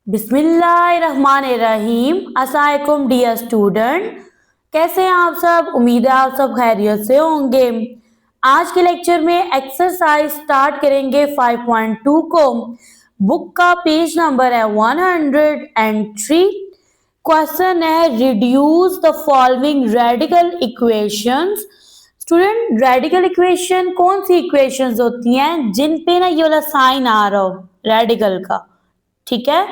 बिस्मिल्लाहिर्रहमानिर्रहीम। अस्सलामुअलैकुम dear student, कैसे हैं आप सब। उम्मीद है आप सब खैरियत से होंगे। आज के लेक्चर में एक्सरसाइज स्टार्ट करेंगे 5.2 को। बुक का पेज नंबर है 103। क्वेश्चन है reduce the following radical equations. Student, radical equation कौन सी इक्वेशंस होती हैं जिन पे ना ये वाला साइन आ रहा हो रेडिकल का, ठीक है।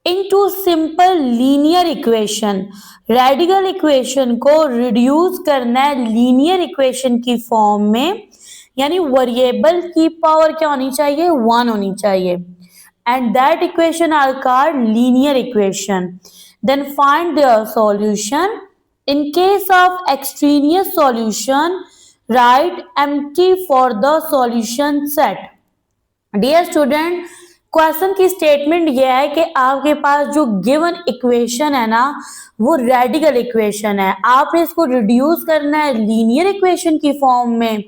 Into simple linear equation. Radical equation को रिड्यूस करना है लीनियर इक्वेशन की फॉर्म में, यानी वेरिएबल की पावर क्या होनी चाहिए, 1 होनी चाहिए। And that equation are called linear equation. Then find their solution. In case of extraneous solution, write empty for the solution set. Dear student, question की स्टेटमेंट यह है कि आपके पास जो गिवन इक्वेशन है ना, वो रेडिकल इक्वेशन है। आपने इसको रिड्यूस करना है लीनियर इक्वेशन की फॉर्म में,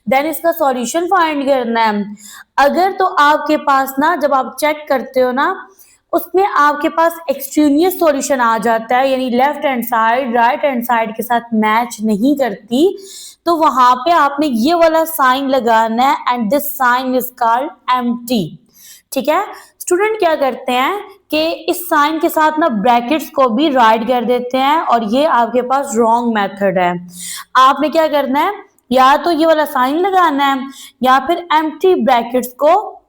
देन इसका सॉल्यूशन फाइंड करना है। अगर तो आपके पास ना, जब आप चेक करते हो ना, उसमें आपके पास एक्सट्रेनियस सॉल्यूशन आ जाता है, यानी left hand side right hand side के साथ मैच नहीं करती, तो वहां पे आपने ये वाला साइन लगाना है and this sign is called empty. ठीक है स्टूडेंट, क्या करते हैं कि इस साइन के साथ ना ब्रैकेट्स को भी राइट कर देते हैं, और ये आपके पास रॉन्ग मेथड है। आपने क्या करना है, या तो ये वाला साइन लगाना है या फिर एम्प्टी ब्रैकेट्स को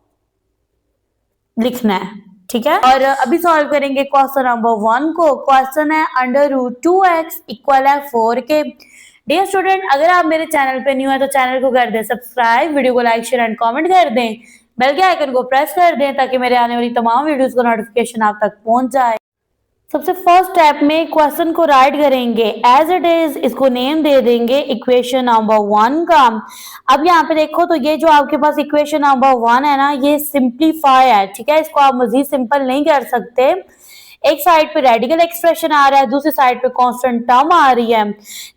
लिखना है। ठीक है, और अभी सॉल्व करेंगे क्वेश्चन नंबर 1 को। क्वेश्चन है √2x इक्वल है 4 के। डियर स्टूडेंट, अगर आप मेरे चैनल पे न्यू है तो चैनल को कर दें सब्सक्राइब, वीडियो को लाइक शेयर एंड कमेंट कर दें, बेल के आइकन को प्रेस कर दें ताकि मेरे आने वाली तमाम वीडियोस का नोटिफिकेशन आप तक पहुंच जाए। सबसे फर्स्ट स्टेप में क्वेश्चन को राइट करेंगे एज इट इज, इसको नेम दे देंगे इक्वेशन नंबर 1 का। अब यहाँ पे देखो तो ये जो आपके पास इक्वेशन नंबर 1 है ना, ये सिंप्लीफाई है। ठीक है, इसको आप मजीद सिंपल नहीं कर सकते। एक साइड पे रेडिकल एक्सप्रेशन आ रहा है, दूसरी साइड पे कांस्टेंट टर्म आ रही है,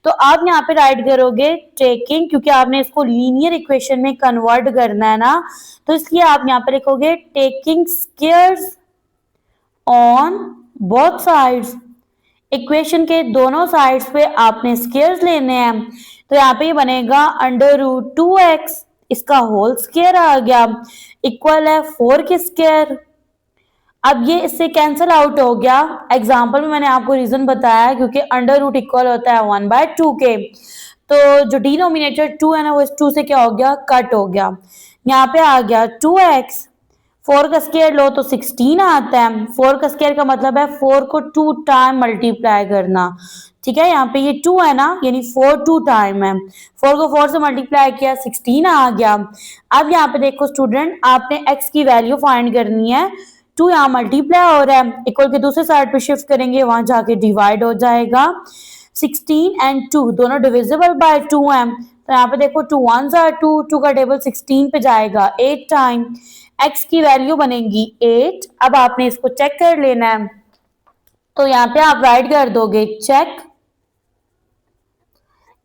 तो आप यहाँ पे राइट करोगे टेकिंग, क्योंकि आपने इसको लीनियर इक्वेशन में कन्वर्ट करना है ना, तो इसलिए आप यहाँ पे लिखोगे taking squares on both sides. Equation के दोनों साइड्स पे आपने स्क्वायर्स लेने हैं, तो यहाँ पे ये बनेगा √2x, इसका होल स्क्वायर आ गया, इक्वल है 4 के स्क्वायर। अब ये इससे कैंसिल आउट हो गया। एग्जाम्पल में मैंने आपको रीजन बताया, क्योंकि अंडर रूट इक्वल होता है 1/2 के, तो जो डिनोमिनेटर 2 है ना, वो इस 2 से क्या हो गया, कट हो गया। यहाँ पे आ गया 2x, 4 का स्क्वायर लो तो 16 आता है। 4 का स्क्वायर का मतलब है 4 को 2 टाइम मल्टीप्लाई करना। ठीक है, यहाँ पे ये 2 है ना, यानी 4 2 टाइम है। 4 को 4 से मल्टीप्लाई किया, 16 आ गया। अब यहाँ पे देखो स्टूडेंट, आपने x की वैल्यू फाइंड करनी है। 2 यहाँ मल्टीप्लाई हो रहा है, इक्वल के दूसरे साइड पे शिफ्ट करेंगे, वहां जाके डिवाइड हो जाएगा। 16 एंड 2 दोनों डिविजिबल बाय 2 है, तो यहाँ पे देखो 2 1s are 2, 2 का टेबल 16 पे जाएगा 8 टाइम, x की वैल्यू बनेगी 8। अब आपने इसको चेक कर लेना है, तो यहाँ पे आप राइट कर दोगे चेक,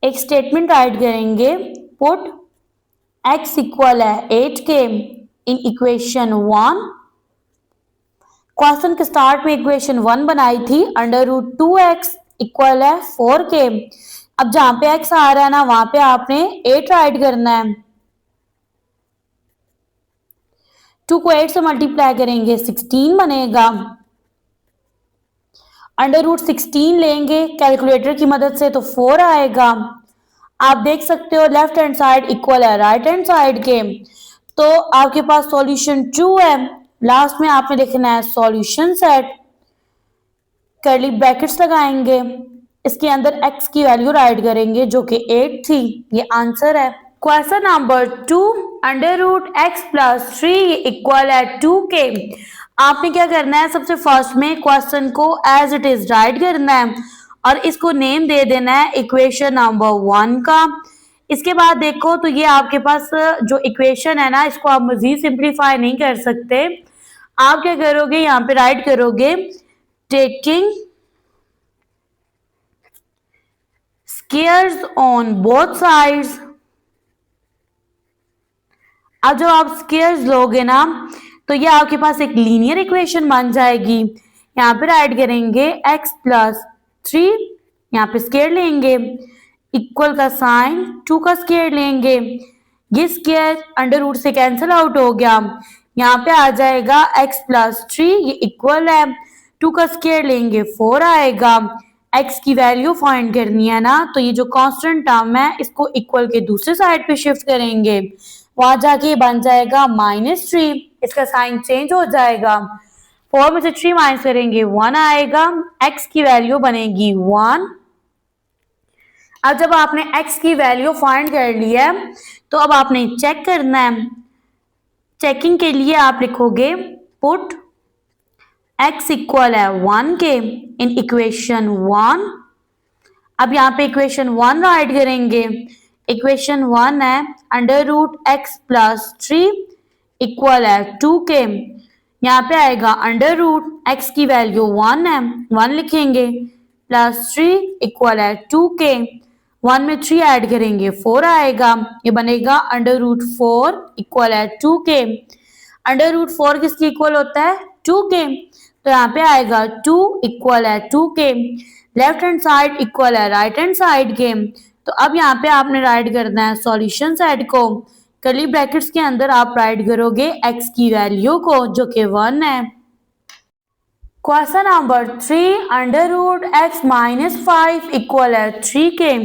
एक स्टेटमेंट राइट करेंगे, पुट x इक्वल है 8 के इन इक्वेशन 1। क्वेश्चन के स्टार्ट में इक्वेशन 1 बनाई थी, √2x इक्वल है 4 के। अब जहां पे x आ रहा है ना, वहां पे आपने 8 राइट करना है। 2 को 8 से मल्टीप्लाई करेंगे 16 बनेगा। √16 लेंगे कैलकुलेटर की मदद से तो 4 आएगा। आप देख सकते हो लेफ्ट हैंड साइड इक्वल है राइट हैंड साइड के, तो आपके पास सॉल्यूशन 2 है। लास्ट में आपने लिखना है सॉल्यूशन सेट, कर्ली ब्रैकेट्स लगाएंगे, इसके अंदर x की वैल्यू राइट करेंगे जो कि 8 थी। ये आंसर है। क्वेश्चन नंबर 2, √x + 3 इक्वल है 2 के। आपने क्या करना है, सबसे फर्स्ट में क्वेश्चन को एज इट इज राइट करना है और इसको नेम दे देना है इक्वेशन नंबर 1 का। इसके बाद देखो तो ये आपके पास जो इक्वेशन है ना, इसको आप मजीद सिंप्लीफाई नहीं कर सकते। आप क्या करोगे, यहाँ पे राइट करोगे taking squares on both sides. अब जब आप स्क्वायर्स लोगे ना, तो ये आपके पास एक लीनियर इक्वेशन बन जाएगी। यहाँ पे राइट करेंगे x प्लस 3, यहाँ पे स्क्वायर लेंगे, इक्वल का साइन 2 का स्क्वायर लेंगे, ये स्क्वायर अंडर रूट से कैंसिल आउट हो गया। यहाँ पे आ जाएगा x प्लस 3, ये इक्वल है 2 का स्क्वायर लेंगे 4 आएगा। x की वैल्यू फाइंड करनी है ना, तो ये जो कांस्टेंट टर्म है इसको इक्वल के दूसरे साइड पे शिफ्ट करेंगे, वहां जाके बन जाएगा -3, इसका साइन चेंज हो जाएगा। 4 में से 3 माइनस करेंगे 1 आएगा, x की वैल्यू बनेगी 1। अब जब आपने x की वैल्यू फाइंड कर ली है तो अब आपने चेक करना है। चेकिंग के लिए आप लिखोगे पुट x इक्वल है 1 के इन इक्वेशन 1। अब यहाँ पे इक्वेशन 1 राइट करेंगे। इक्वेशन 1 है under root x plus 3 equal है 2 के। यहाँ पे आएगा अंडर रूट x की वैल्यू 1 है, 1 लिखेंगे, प्लस 3 इक्वल है 2 के। 1 में 3 ऐड करेंगे 4 आएगा, ये बनेगा अंडर रूट 4 इक्वल है 2 के। अंडर रूट 4 किसके इक्वल होता है? 2 के। तो यहाँ पे आएगा 2 इक्वल है 2 के। लेफ्ट हैंड साइड इक्वल है राइट हैंड साइड के। तो अब यहाँ पे आपने राइट करना है सॉल्यूशन साइड को। कर्ली ब्रैकेट्स के अंदर आप राइट करोगे x की वैल्यू को जो कि 1 है। Question number 3 under root x minus 5 equal है 3 के।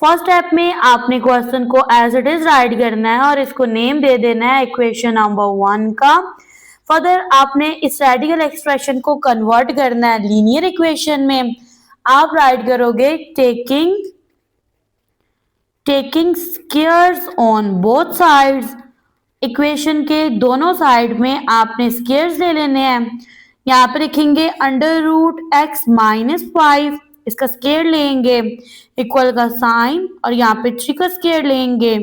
फर्स्ट स्टेप में आपने क्वेश्चन को एज इट इज राइट करना है और इसको नेम दे देना है इक्वेशन नंबर 1 का। फर्दर आपने इस रेडिकल एक्सप्रेशन को कन्वर्ट करना है लीनियर इक्वेशन में। आप राइट करोगे taking squares on both sides. Equation के दोनों साइड में आपने स्क्वायर्स ले लेने हैं। यहाँ पे लिखेंगे अंडर रूट x माइनस 5, इसका स्क्वायर लेंगे, इक्वल का साइन, और यहाँ पे 3 का स्क्वायर लेंगे।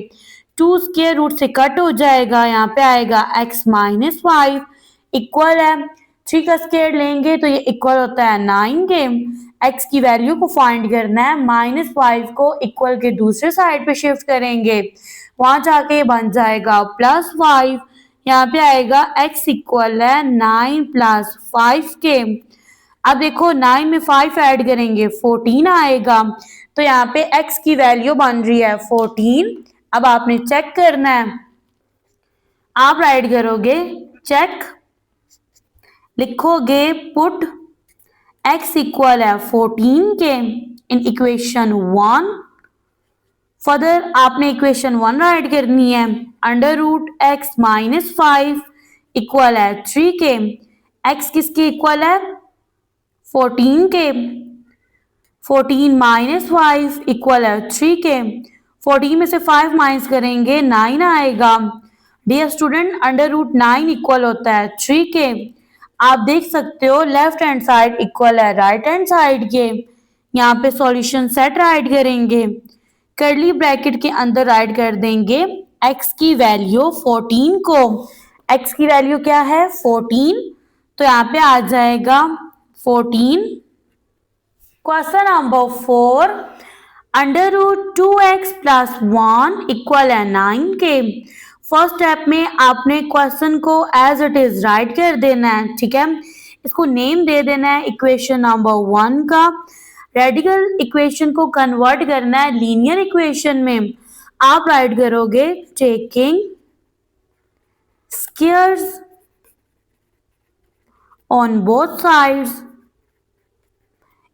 2 स्क्वायर रूट से कट हो जाएगा, यहाँ पे आएगा x माइनस 5 इक्वल है 3 का स्क्वायर लेंगे तो ये इक्वल होता है 9 के। x की वैल्यू को फाइंड करना है, -5 को इक्वल के दूसरे साइड पे शिफ्ट करेंगे, वहां जाके बन जाएगा +5। यहाँ पे आएगा x इक्वल है 9 + 5 के। अब देखो 9 में 5 ऐड करेंगे 14 आएगा, तो यहाँ पे x की वैल्यू बन रही है 14। अब आपने चेक करना है, आप राइट करोगे चेक, लिखोगे पुट x इक्वल है 14 के इन इक्वेशन 1। फर्दर आपने इक्वेशन 1 राइट करनी है। Under root x minus 5 equal है 3 के। x किसके इक्वल है? 14 के। 14 माइनस 5 इक्वल है 3 के। 14 में से 5 माइनस करेंगे 9 आएगा। Dear student, under root 9 equal होता है 3 के। आप देख सकते हो लेफ्ट हैंड साइड इक्वल है राइट हैंड साइड के। यहाँ पे सॉल्यूशन सेट राइट करेंगे, कर्ली ब्रैकेट के अंदर राइट कर देंगे x की वैल्यू 14 को। x की वैल्यू क्या है? 14, तो यहाँ पे आ जाएगा 14। Question number 4 under root 2x plus 1 equal है 9 के। फर्स्ट स्टेप में आपने क्वेश्चन को एज इट इज राइट कर देना है, ठीक है। इसको नेम दे देना है इक्वेशन नंबर 1 का। रेडिकल इक्वेशन को कन्वर्ट करना है लीनियर इक्वेशन में। आप राइट करोगे taking squares on both sides.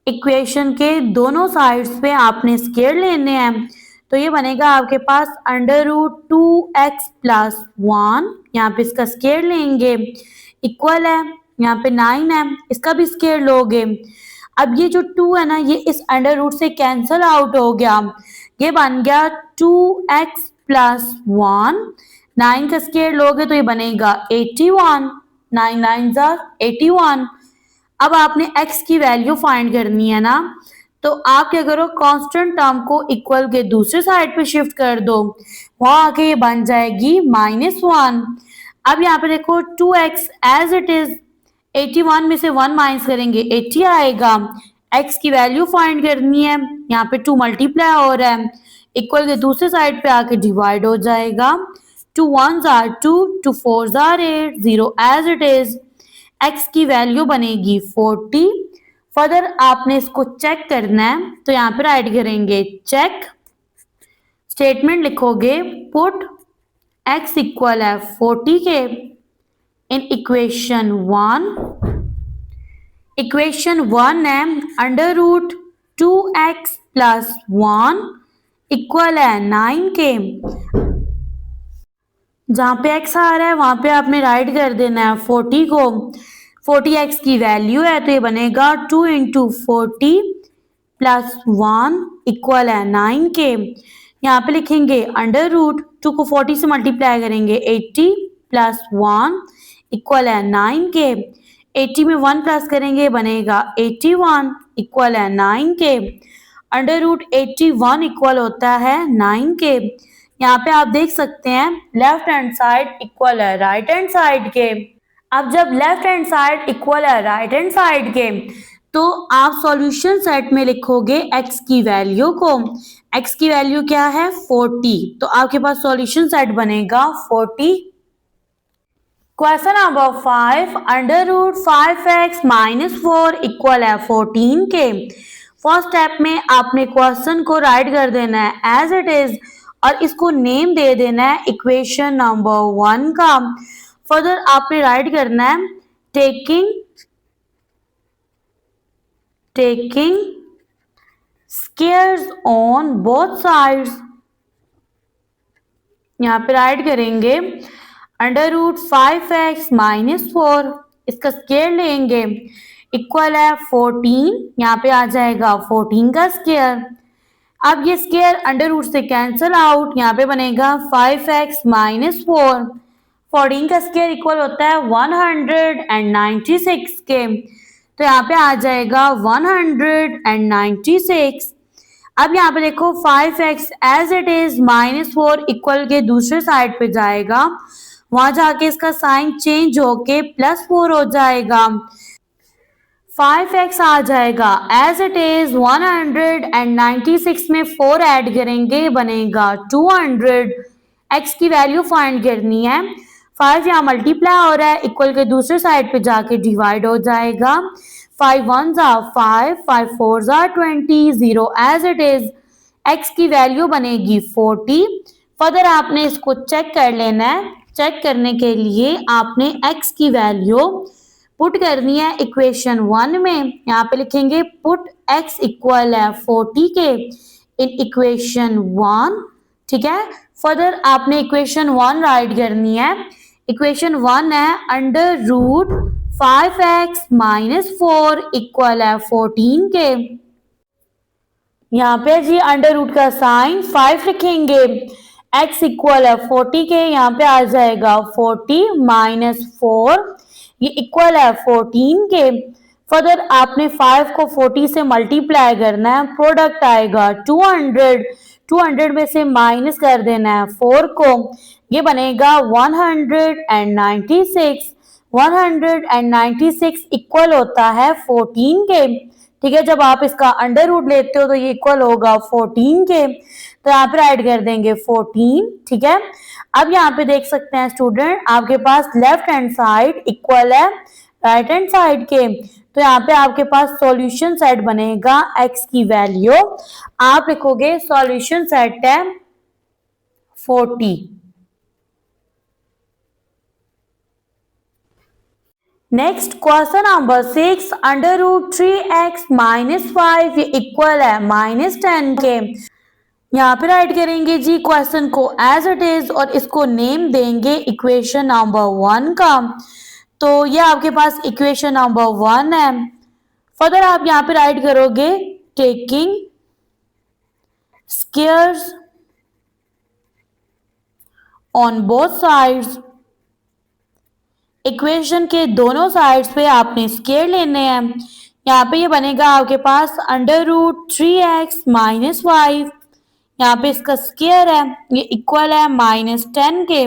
Equation के दोनों साइड्स पे आपने स्क्वायर लेने हैं, तो ये बनेगा आपके पास अंडर रूट 2x प्लस 1, यहाँ पे इसका स्क्वायर लेंगे, इक्वल है, यहाँ पे 9 है, इसका भी स्क्वायर लोगे। अब ये जो 2 है ना, ये इस अंडर रूट से कैंसल आउट हो गया, ये बन गया 2x प्लस 1। 9 का स्क्वायर लोगे तो ये बनेगा 81, 9 9 81। अब आपने x की वैल्यू फाइंड करनी है ना, तो आप क्या करो, कांस्टेंट टर्म को इक्वल के दूसरे साइड पे शिफ्ट कर दो, वहां आके ये बन जाएगी -1। अब यहाँ पे देखो 2x एज इट इज, 81 में से 1 माइनस करेंगे 80 आएगा। x की वैल्यू फाइंड करनी है, यहाँ पे 2 मल्टीप्लाई हो रहा है, इक्वल के दूसरे साइड पे आके डिवाइड हो जाएगा। 2 1s are 2, 2 4s are 8, 0 as it is। x की वैल्यू बनेगी 40। फर्दर आपने इसको चेक करना है, तो यहाँ पे राइट करेंगे चेक, स्टेटमेंट लिखोगे पुट x इक्वल है 40 के इन इक्वेशन 1। इक्वेशन 1 है under root 2x plus 1 equal है 9 के। जहाँ पे x आ रहा है वहां पे आपने राइट कर देना है 40 को। 40x की वैल्यू है तो ये बनेगा 2 इंटू 40 प्लस 1 इक्वल है 9 के। यहाँ पे लिखेंगे अंडर रूट 2 को 40 से मल्टीप्लाई करेंगे 80 प्लस 1 इक्वल है 9 के। 80 में 1 प्लस करेंगे बनेगा 81 इक्वल है 9 के। अंडर रूट 81 इक्वल होता है 9 के। यहाँ पे आप देख सकते हैं लेफ्ट हैंड साइड इक्वल है राइट हैंड साइड के। अब जब लेफ्ट हैंड साइड इक्वल है राइट हैंड साइड के तो आप सॉल्यूशन सेट में लिखोगे x की वैल्यू को। x की वैल्यू क्या है 40, तो आपके पास सॉल्यूशन सेट बनेगा 40। Question number 5 under root 5x minus 4 equal है 14 के। फर्स्ट स्टेप में आपने क्वेश्चन को राइट कर देना है एज इट इज और इसको नेम दे देना है इक्वेशन नंबर 1 का। फर्दर आपने राइट करना है taking squares on both sides. यहाँ पे राइट करेंगे अंडर रूट 5x माइनस 4, इसका स्क्वायर लेंगे इक्वल है 14। यहाँ पे आ जाएगा 14 का स्क्वायर। अब ये स्क्वायर अंडर रूट से कैंसिल आउट, यहाँ पे बनेगा 5x माइनस 4। 14 का स्क्वायर इक्वल होता है 196 के, तो यहाँ पे आ जाएगा 196। अब यहाँ पे देखो 5x as it is minus 4 equal के दूसरे साइड पे जाएगा, वहां जाके इसका साइन चेंज होके +4 हो जाएगा। 5x आ जाएगा एज इट इज 196 में 4 ऐड करेंगे बनेगा 200। x की वैल्यू फाइंड करनी है। 5 यहाँ मल्टीप्लाई हो रहा है, इक्वल के दूसरे साइड पे जाके डिवाइड हो जाएगा। 5 1s are 5, 5 4s are 20, 0 as it is। x की वैल्यू बनेगी 40। फर्दर आपने इसको चेक कर लेना है। चेक करने के लिए आपने x की वैल्यू पुट करनी है इक्वेशन 1 में। यहाँ पे लिखेंगे पुट x इक्वल है 40 के इन इक्वेशन 1, ठीक है। फर्दर आपने इक्वेशन 1 राइट करनी है। इक्वेशन 1 है under root 5x minus 4 equal है 14 के। यहाँ पे जी अंडर रूट का साइन 5 लिखेंगे, x इक्वल है 40 के, यहाँ पे आ जाएगा 40 माइनस 4, ये इक्वल है 14 के। फर्दर आपने 5 को 40 से मल्टीप्लाई करना है, प्रोडक्ट आएगा 200। 200 में से माइनस कर देना है 4 को, ये बनेगा 196। 196 इक्वल होता है 14 के, ठीक है। जब आप इसका अंडर रूट लेते हो तो ये इक्वल होगा 14 के, तो यहाँ पे राइट कर देंगे 14, ठीक है। अब यहाँ पे देख सकते हैं स्टूडेंट आपके पास लेफ्ट हैंड साइड इक्वल है राइट हैंड साइड के, तो यहाँ पे आपके पास सॉल्यूशन सेट बनेगा x की वैल्यू आप लिखोगे सॉल्यूशन सेट है 40। Next question number 6 under root 3x minus 5 equal है -10 के। यहाँ पे राइट करेंगे जी क्वेश्चन को एज इट इज और इसको नेम देंगे इक्वेशन नंबर 1 का। तो ये आपके पास इक्वेशन नंबर 1 है। फर्दर आप यहाँ पे राइट करोगे taking squares on both sides. Equation के दोनों साइड्स पे आपने स्क्वायर लेने हैं। यहाँ पे ये बनेगा आपके पास अंडर रूट 3x माइनस 5, यहाँ पे इसका स्क्वायर है, ये इक्वल है -10 के,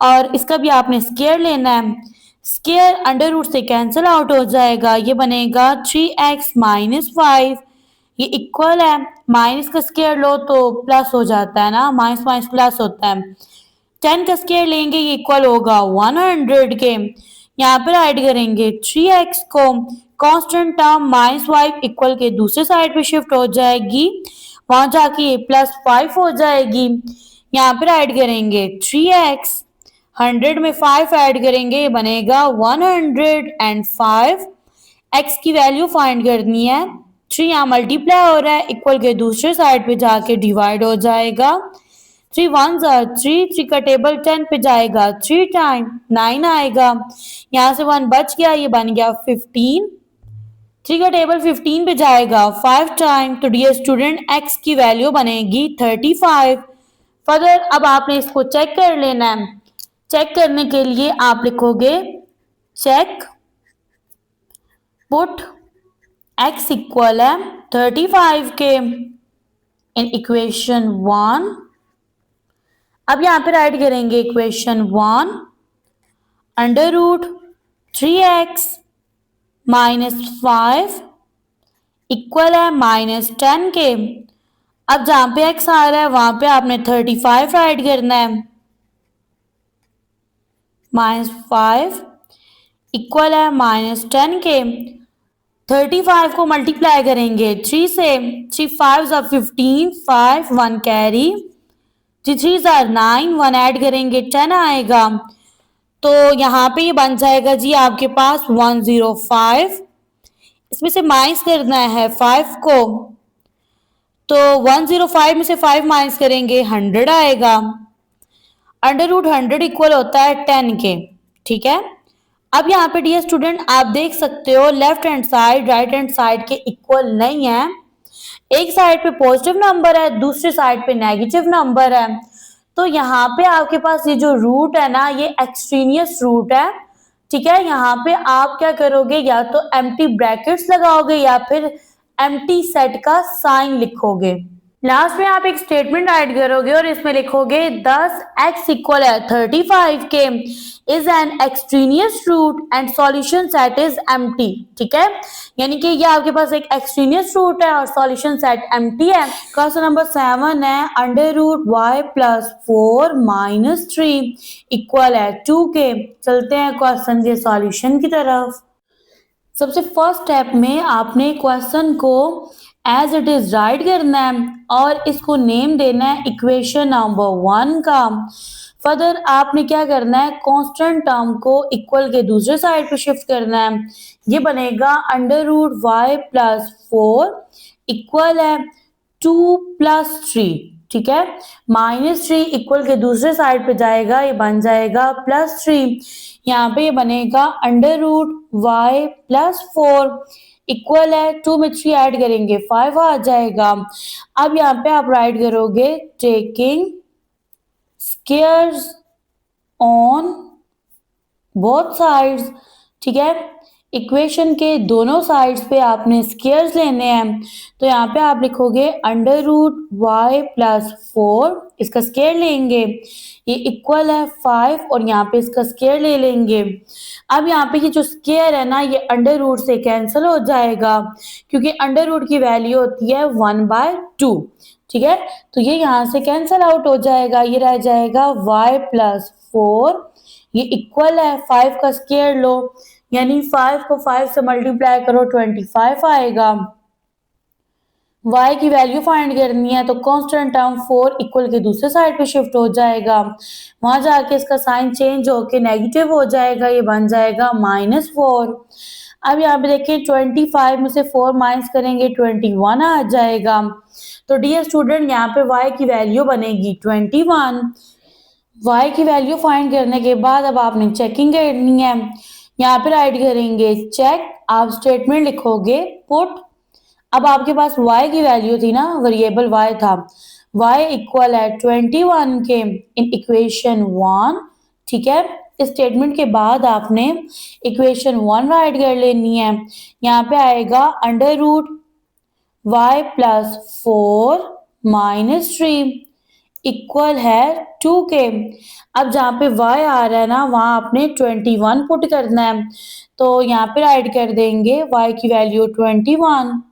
और इसका भी आपने स्क्वायर लेना है। स्क्वायर अंडर रूट से कैंसिल आउट हो जाएगा, ये बनेगा 3x माइनस 5, ये इक्वल है, माइनस का स्क्वायर लो तो प्लस हो जाता है ना, माइनस माइनस प्लस होता है, 10 का स्क्वायर लेंगे ये इक्वल होगा 100 के। यहाँ पर ऐड करेंगे 3x को, कांस्टेंट टर्म -5 इक्वल के दूसरे साइड पे शिफ्ट हो जाएगी, वहां जाके ये +5 हो जाएगी। यहाँ पर ऐड करेंगे 3x, 100 में 5 ऐड करेंगे ये बनेगा 105। x की वैल्यू फाइंड करनी है, 3 यहाँ मल्टीप्लाई हो रहा है इक्वल के दूसरे साइड पे जाके डिवाइड हो जाएगा। 3 1s are 3, 3 का टेबल 10 पे जाएगा 3 टाइम 9 आएगा, यहाँ से 1 बच गया ये बन गया 15। 3 का टेबल 15 पे जाएगा 5 टाइम, तो डियर स्टूडेंट x की वैल्यू बनेगी 35। फर्दर अब आपने इसको चेक कर लेना है। चेक करने के लिए आप लिखोगे चेक पुट x इक्वल है 35 के इन इक्वेशन 1। अब यहाँ पर ऐड करेंगे इक्वेशन 1 √3x -5 इक्वल है -10 के। अब जहां पे x आ रहा है वहां पे आपने 35 ऐड करना है, -5 इक्वल है -10 के। 35 को मल्टीप्लाई करेंगे 3 से, 3 5s are 15, 5 1 carry, 3 3s are 9, 1 add करेंगे 10 आएगा। तो यहाँ पे ये बन जाएगा जी आपके पास 105। इसमें से माइनस करना है 5 को, तो 105 में से 5 माइनस करेंगे 100 आएगा। √100 इक्वल होता है 10 के, ठीक है। अब यहाँ पे डियर स्टूडेंट आप देख सकते हो left hand side right hand side के इक्वल नहीं है, एक साइड पे पॉजिटिव नंबर है दूसरे साइड पे नेगेटिव नंबर है। तो यहाँ पे आपके पास ये जो रूट है ना ये एक्सट्रीनियस रूट है, ठीक है। यहाँ पे आप क्या करोगे, या तो एम्प्टी ब्रैकेट्स लगाओगे या फिर एम्प्टी सेट का साइन लिखोगे। लास्ट में आप एक स्टेटमेंट ऐड करोगे और इसमें लिखोगे 10x इक्वल है 35 के is an extraneous root and solution set is empty, ठीक है। यानी कि ये आपके पास एक एक्सट्रीनियस रूट है और सॉल्यूशन सेट एम्प्टी है। क्वेश्चन नंबर 7 है √y + 4 - 3 इक्वल है 2 के। चलते हैं क्वेश्चन के सॉल्यूशन की तरफ। सबसे फर्स्ट स्टेप में आपने क्वेश्चन को एज इट इज राइट करना है और इसको नेम देना है इक्वेशन नंबर 1 का। फर्दर आपने क्या करना है, कांस्टेंट टर्म को इक्वल के दूसरे साइड पे शिफ्ट करना है, ये बनेगा √y + 4 इक्वल है 2 + 3, ठीक है। -3 इक्वल के दूसरे साइड पे जाएगा, ये बन जाएगा +3। यहाँ पे ये बनेगा √y + 4 इक्वल है 2 में 3 ऐड करेंगे 5 आ जाएगा। अब यहाँ पे आप राइट करोगे taking squares on both sides, ठीक है। इक्वेशन के दोनों साइड्स पे आपने स्क्वायर्स लेने हैं, तो यहाँ पे आप लिखोगे √y + 4 इसका स्क्वायर लेंगे, ये इक्वल है 5 और यहाँ पे इसका स्क्वायर ले लेंगे। अब यहाँ पे ये जो स्क्वायर है ना ये अंडर रूट से कैंसिल हो जाएगा क्योंकि अंडर रूट की वैल्यू होती है 1/2, ठीक है। तो ये यहाँ से कैंसिल आउट हो जाएगा, ये रह जाएगा y + 4 ये इक्वल है 5 का स्क्वायर लो, यानी 5 को 5 से मल्टीप्लाई करो 25 आएगा। y की वैल्यू फाइंड करनी है तो कांस्टेंट टर्म 4 इक्वल के दूसरे साइड पे शिफ्ट हो जाएगा, वहां जाके इसका साइन चेंज होके नेगेटिव हो जाएगा, ये बन जाएगा -4। अब यहाँ पे देखिए 25 में से 4 माइनस करेंगे 21 आ जाएगा। तो डियर स्टूडेंट यहाँ पे y की वैल्यू बनेगी 21। y की वैल्यू फाइंड करने के बाद अब आपने चेकिंग करनी है, यहाँ पे राइट करेंगे चेक, आप स्टेटमेंट लिखोगे पुट। अब आपके पास y की वैल्यू थी ना, वेरिएबल y था, y इक्वल है 21 के इन इक्वेशन 1, ठीक है। इस स्टेटमेंट के बाद आपने इक्वेशन 1 राइट कर लेनी है, यहाँ पे आएगा √y + 4 - 3 इक्वल है 2 के। अब जहाँ पे y आ रहा है ना वहाँ आपने 21 पुट करना है, तो यहाँ पे राइट कर देंगे y की वैल्यू 21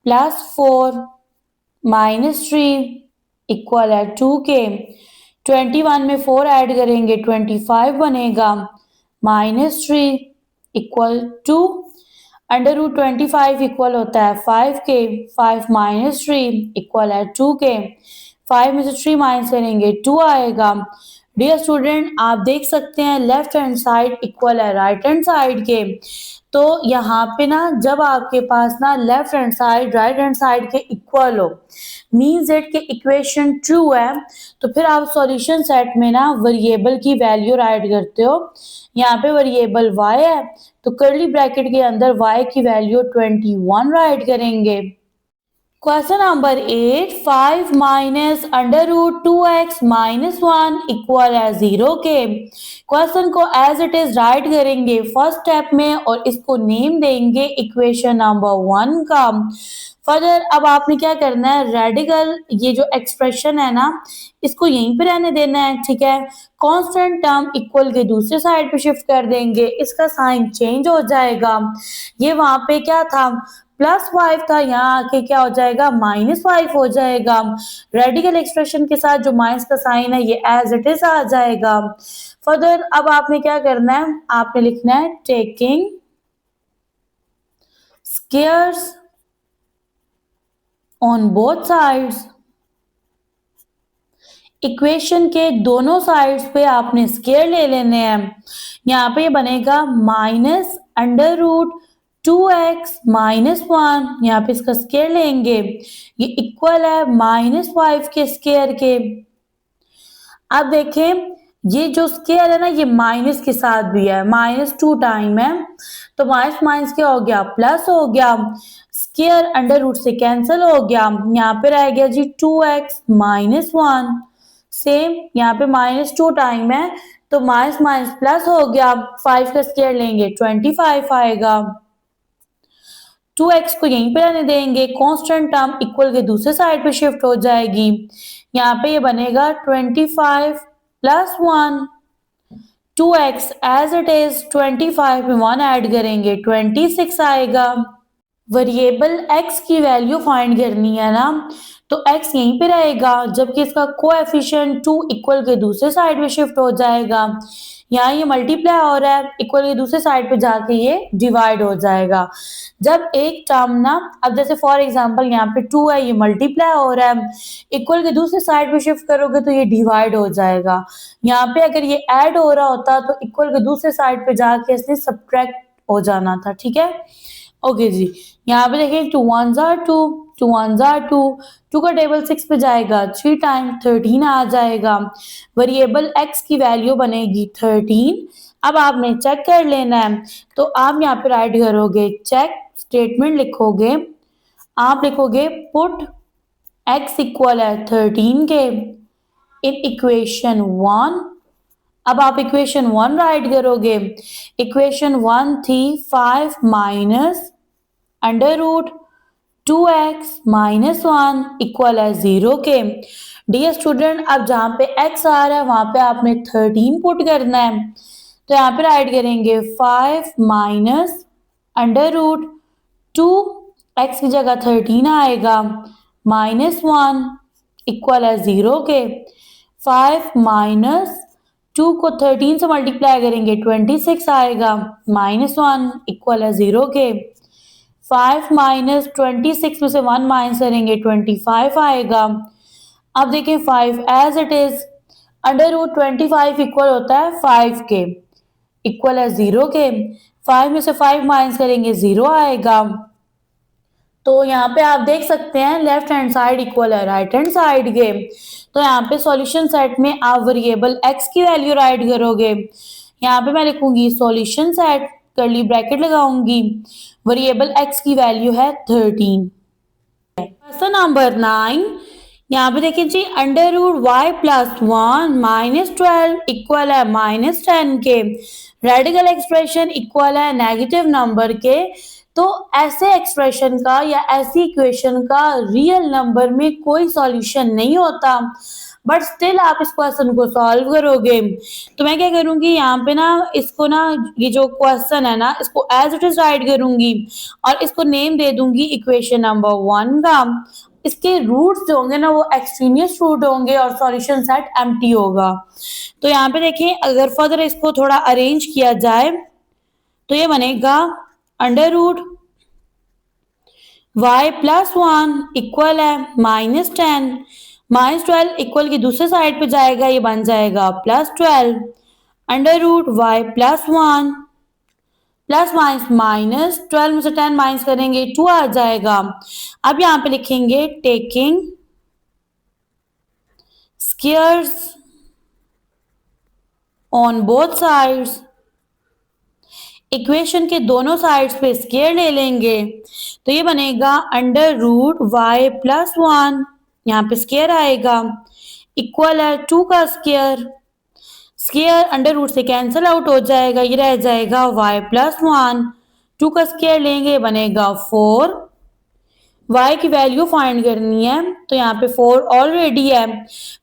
+ 4 - 3 इक्वल है 2 के। 21 में 4 ऐड करेंगे 25 बनेगा, -3 equal to under root 25 equal होता है 5 के, 5 माइनस 3 इक्वल है 2 के, 5 में से 3 माइनस करेंगे 2 आएगा। डियर स्टूडेंट, आप देख सकते हैं लेफ्ट हैंड साइड इक्वल है राइट हैंड साइड के। तो यहाँ पे ना जब आपके पास ना left hand side right hand side के इक्वल हो, मीन्स दैट के इक्वेशन ट्रू है, तो फिर आप सॉल्यूशन सेट में ना वेरिएबल की वैल्यू राइट करते हो। यहाँ पे वेरिएबल y है तो कर्ली ब्रैकेट के अंदर y की वैल्यू 21 राइट करेंगे। Question number 8, 5 minus under root 2x minus 1 equal है 0 के। क्वेश्चन को एज इट इज राइट करेंगे फर्स्ट स्टेप में और इसको नेम देंगे इक्वेशन नंबर 1 का। फर्दर अब आपने क्या करना है, रेडिकल ये जो एक्सप्रेशन है ना इसको यहीं पे रहने देना है, ठीक है। कांस्टेंट टर्म इक्वल के दूसरे साइड पे शिफ्ट कर देंगे, इसका साइन चेंज हो जाएगा। ये वहां पे क्या था +5 था, यहाँ आके क्या हो जाएगा -5 हो जाएगा। रेडिकल एक्सप्रेशन के साथ जो माइनस का साइन है ये एज इट इज आ जाएगा। फर्दर अब आपने क्या करना है, आपने लिखना है taking squares on both sides. Equation के दोनों साइड्स पे आपने स्क्वायर ले लेने हैं। यहाँ पे बनेगा minus under root 2x minus 1, यहाँ पे इसका स्क्वायर लेंगे, ये इक्वल है -5 के स्क्वायर के। अब देखें ये जो स्क्वायर है ना ये माइनस के साथ भी है, -2 टाइम है तो माइनस माइनस क्या हो गया प्लस हो गया, स्क्वायर अंडर रूट से कैंसिल हो गया, यहाँ पे रह गया जी 2x माइनस 1। सेम यहाँ पे -2 टाइम है तो माइनस माइनस प्लस हो गया, 5 का स्क्वायर लेंगे 25 आएगा। 2x को यहीं पे रहने देंगे, कांस्टेंट टर्म इक्वल के दूसरे साइड पे शिफ्ट हो जाएगी। यहाँ पे ये बनेगा 25 + 1, 2x एज इट इज, 25 में 1 ऐड करेंगे 26 आएगा। वेरिएबल x की वैल्यू फाइंड करनी है ना, तो x यहीं पे रहेगा जबकि इसका कोएफिशिएंट 2 इक्वल के दूसरे साइड पे शिफ्ट हो जाएगा। यहाँ ये मल्टीप्लाई हो रहा है, इक्वल के दूसरे साइड पे जाके ये डिवाइड हो जाएगा। जब एक टर्म ना, अब जैसे फॉर एग्जांपल यहाँ पे 2 है, ये मल्टीप्लाई हो रहा है, इक्वल के दूसरे साइड पे शिफ्ट करोगे तो ये डिवाइड हो जाएगा। यहाँ पे अगर ये ऐड हो रहा होता तो इक्वल के दूसरे साइड पे जाके इसने सब्ट्रैक्ट हो जाना था, ठीक है। ओके जी, यहाँ पे देखिए 2 1s are 2, 2 1s are 2, 2 का टेबल 6 पे जाएगा 3 टाइम 13 आ जाएगा। वेरिएबल x की वैल्यू बनेगी 13। अब आपने चेक कर लेना है तो आप यहाँ पे राइट करोगे चेक, स्टेटमेंट लिखोगे, आप लिखोगे पुट x इक्वल है 13 के इन इक्वेशन 1। अब आप इक्वेशन 1 राइट करोगे, इक्वेशन 1 थी 5 minus under root 2x minus 1 equal है 0 के। डियर स्टूडेंट, अब जहाँ पे x आ रहा है वहां पे आपने 13 पुट करना है, तो यहाँ पे राइट करेंगे 5 माइनस अंडर रूट 2, x की जगह 13 आएगा, -1 इक्वल है 0 के। 5 माइनस 2 को 13 से मल्टीप्लाई करेंगे 26 आएगा, -1 इक्वल है 0 के। 5 माइनस 26 में से 1 माइनस करेंगे 25 आएगा। अब देखें 5 as it is, under root 25 equal होता है 5 के, इक्वल है 0 के। 5 में से 5 माइनस करेंगे 0 आएगा। तो यहाँ पे आप देख सकते हैं लेफ्ट हैंड साइड इक्वल है राइट हैंड साइड के। तो यहाँ पे सॉल्यूशन सेट में आप वेरिएबल x की वैल्यू राइट करोगे। यहाँ पे मैं लिखूंगी सॉल्यूशन सेट, कर्ली ब्रैकेट लगाऊंगी, वेरिएबल x की वैल्यू है 13। क्वेश्चन नंबर 9, यहाँ पे देखिए जी अंडर रूट y + 1 -12 इक्वल है -10 के। रेडिकल एक्सप्रेशन इक्वल है नेगेटिव नंबर के। तो ऐसे एक्सप्रेशन का या ऐसी इक्वेशन का रियल नंबर में कोई सॉल्यूशन नहीं होता, बट स्टिल आप इस क्वेश्चन को सॉल्व करोगे। तो मैं क्या करूंगी, यहाँ पे ना इसको ना ये जो क्वेश्चन है ना इसको एज इट इज राइट करूंगी और इसको नेम दे दूंगी इक्वेशन नंबर 1 का। इसके रूट्स जो होंगे ना वो एक्सट्रीनियस रूट होंगे और सॉल्यूशन सेट एम्प्टी होगा। तो यहाँ पे देखें, अगर फर्दर इसको थोड़ा अरेंज किया जाए तो ये बनेगा under root y plus 1 equal है -10, -12 इक्वल की दूसरे साइड पे जाएगा, ये बन जाएगा +12 under root y plus 1 plus minus 12 में से 10 माइनस करेंगे 2 आ जाएगा। अब यहाँ पे लिखेंगे taking squares on both sides, equation के दोनों साइड्स पे स्क्वायर ले लेंगे तो ये बनेगा अंडर रूट y प्लस 1, यहाँ पे स्क्वायर आएगा, इक्वल है 2 का स्क्वायर, स्क्वायर अंडर रूट से कैंसिल आउट हो जाएगा, ये रह जाएगा y प्लस 1, 2 का स्क्वायर लेंगे बनेगा 4, y की वैल्यू फाइंड करनी है तो यहाँ पे 4 ऑलरेडी है,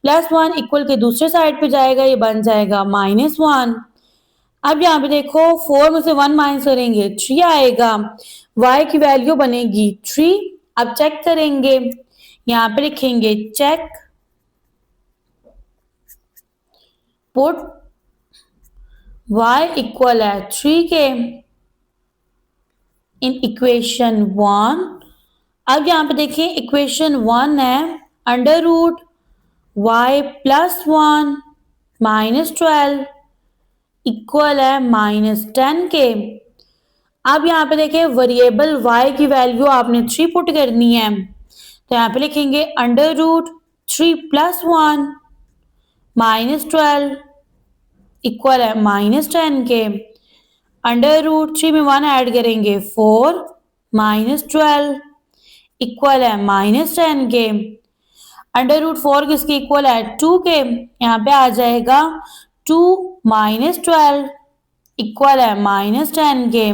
+1 इक्वल के दूसरे साइड पे जाएगा, ये बन जाएगा -1। अब यहाँ पे देखो 4 में से 1 माइनस करेंगे 3 आएगा, y की वैल्यू बनेगी 3। अब चेक करेंगे, यहाँ पे लिखेंगे चेक पुट y इक्वल है 3 के इन इक्वेशन 1। अब यहाँ पे देखिए इक्वेशन 1 है under root y plus 1 -12 equal है -10 के। अब यहाँ पे देखिए वेरिएबल y की वैल्यू आपने 3 पुट करनी है तो यहाँ पे लिखेंगे अंडर रूट 3 प्लस 1 -12 इक्वल है -10 के, अंडर रूट 3 में 1 ऐड करेंगे 4 -12 इक्वल है -10 के, अंडर रूट 4 किसके इक्वल है 2 के, यहाँ पे आ जाएगा 2 -12 इक्वल है -10 के।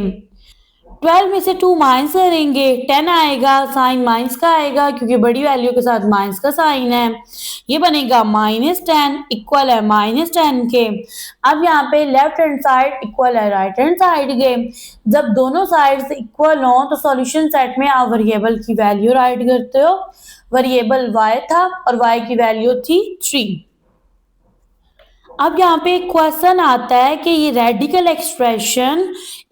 12 में से 2 माइनस करेंगे 10 आएगा, साइन माइनस का आएगा क्योंकि बड़ी वैल्यू के साथ माइनस का साइन है, ये बनेगा -10 इक्वल है -10 के। अब यहाँ पे लेफ्ट हैंड साइड इक्वल है राइट हैंड साइड के, जब दोनों साइड्स इक्वल हो तो सॉल्यूशन सेट में आप वेरिएबल की वैल्यू राइट करते हो, वेरिएबल y था और y की वैल्यू थी 3। अब यहाँ पे एक क्वेश्चन आता है कि ये रेडिकल एक्सप्रेशन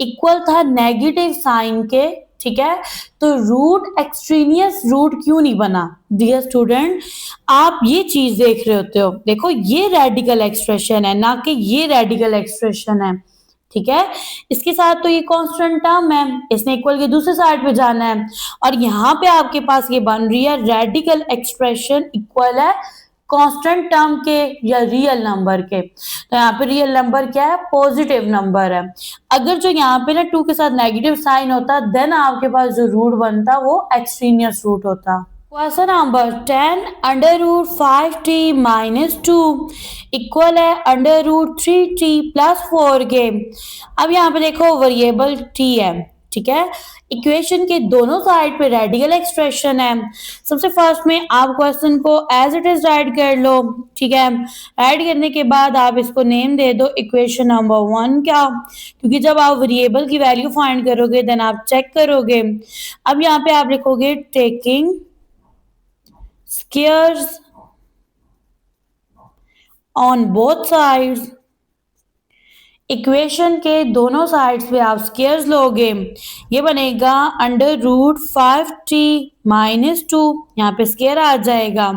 इक्वल था नेगेटिव साइन के, ठीक है, तो रूट एक्सट्रीनियस रूट क्यों नहीं बना। डियर स्टूडेंट, आप ये चीज देख रहे होते हो, देखो ये रेडिकल एक्सप्रेशन है ना कि ये रेडिकल एक्सप्रेशन है, ठीक है, इसके साथ तो ये कांस्टेंट टर्म है, इसने इक्वल के दूसरे साइड पे जाना है और यहाँ पे आपके पास ये बन रही है रेडिकल एक्सप्रेशन इक्वल है कांस्टेंट टर्म के या रियल नंबर के। तो यहाँ पे रियल नंबर क्या है, पॉजिटिव नंबर है। अगर जो यहाँ पे ना 2 के साथ नेगेटिव साइन होता देन आपके पास जो रूट बनता वो एक्सट्रीनियस रूट होता। Question number 10 under root 5t minus 2 equal है अंडर रूट 3t प्लस 4 के। अब यहाँ पे देखो वेरिएबल t है, ठीक है, इक्वेशन के दोनों साइड पे रेडिकल एक्सप्रेशन है। सबसे फर्स्ट में आप क्वेश्चन को एज इट इज राइट कर लो, ठीक है, ऐड करने के बाद आप इसको नेम दे दो इक्वेशन नंबर 1 क्या, क्योंकि जब आप वेरिएबल की वैल्यू फाइंड करोगे देन आप चेक करोगे। अब यहाँ पे आप लिखोगे taking squares on both sides, equation के दोनों साइड्स पे आप स्क्वायर्स लोगे, ये बनेगा अंडर रूट 5t माइनस 2, यहाँ पे स्क्वायर आ जाएगा,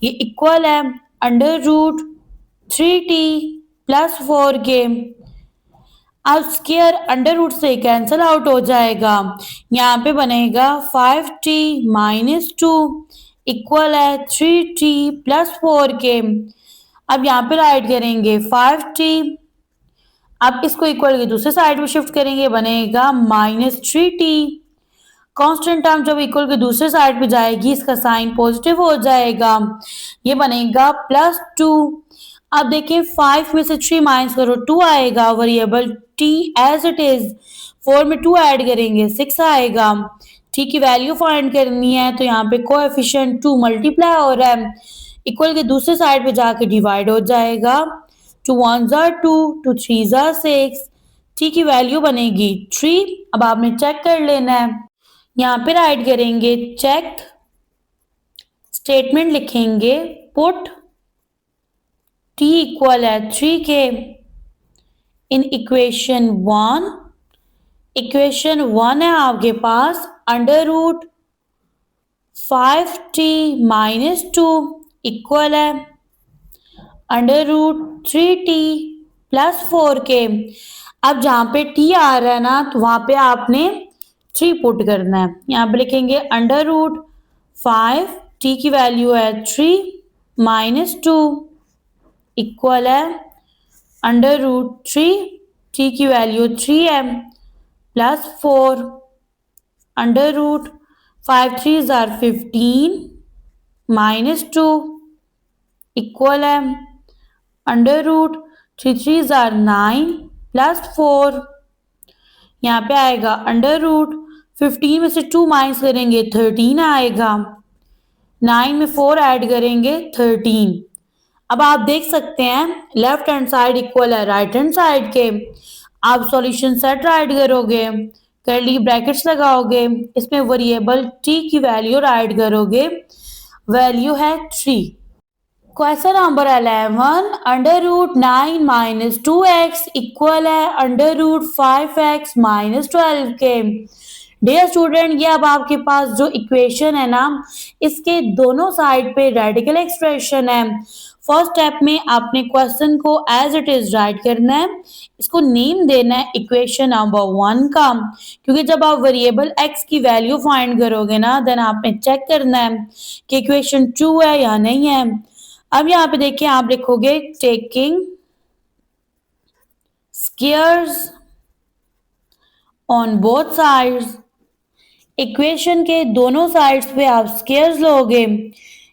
ये इक्वल है अंडर रूट 3t प्लस 4 के। अब स्क्वायर अंडर रूट से कैंसिल आउट हो जाएगा, यहाँ पे बनेगा 5t माइनस 2 इक्वल है 3t प्लस 4 के। अब यहाँ पे राइट करेंगे 5t, अब इसको इक्वल के दूसरे साइड में शिफ्ट करेंगे, बनेगा -3t। कांस्टेंट टर्म जब इक्वल के दूसरे साइड पे जाएगी इसका साइन पॉजिटिव हो जाएगा, ये बनेगा +2। अब देखिए 5 में से 3 माइनस करो 2 आएगा, variable t as it is, 4 में 2 ऐड करेंगे 6 आएगा। t की वैल्यू फाइंड करनी है तो यहाँ पे कोएफिशिएंट 2 मल्टीप्लाई हो रहा है, इक्वल के दूसरे साइड पे जाके डिवाइड हो जाएगा, 2 1s are 2, 2 3s are 6, t की वैल्यू बनेगी 3। अब आपने चेक कर लेना है, यहाँ पे राइट करेंगे चेक स्टेटमेंट लिखेंगे पुट t इक्वल है 3 के इन इक्वेशन 1। इक्वेशन 1 है आपके पास under root 5t minus 2 equal है अंडर रूट 3t प्लस 4 के। अब जहाँ पे t आ रहा है ना तो वहाँ पे आपने 3 पुट करना है। यहाँ पे लिखेंगे अंडर रूट 5, t की वैल्यू है 3 माइनस 2 इक्वल है अंडर रूट 3, t की वैल्यू 3 है plus 4 under root 5 3s are 15 minus 2 equal है under root 3 3s are 9 plus 4। यहाँ पे आएगा अंडर रूट 15 में से 2 माइनस करेंगे 13 आएगा, 9 में 4 ऐड करेंगे 13। अब आप देख सकते हैं लेफ्ट हैंड साइड इक्वल है राइट हैंड साइड के। आप सॉल्यूशन सेट राइट करोगे, कर्ली ब्रैकेट्स लगाओगे, इसमें वेरिएबल t की वैल्यू राइट करोगे, वैल्यू है 3। Question number 11 under root 9 minus 2x equal है अंडर रूट 5x माइनस 12 के। डियर स्टूडेंट ये अब आपके पास जो इक्वेशन है ना इसके दोनों साइड पे रेडिकल एक्सप्रेशन है। फर्स्ट स्टेप में आपने क्वेश्चन को एज इट इज राइट करना है, इसको नेम देना है इक्वेशन नंबर 1 का, क्योंकि जब आप वेरिएबल x की वैल्यू फाइंड करोगे ना देन आपने चेक करना है कि इक्वेशन 2 है या नहीं है। अब यहाँ पे देखिए आप लिखोगे taking squares on both sides. Equation के दोनों साइड्स पे आप स्क्वायर्स लोगे,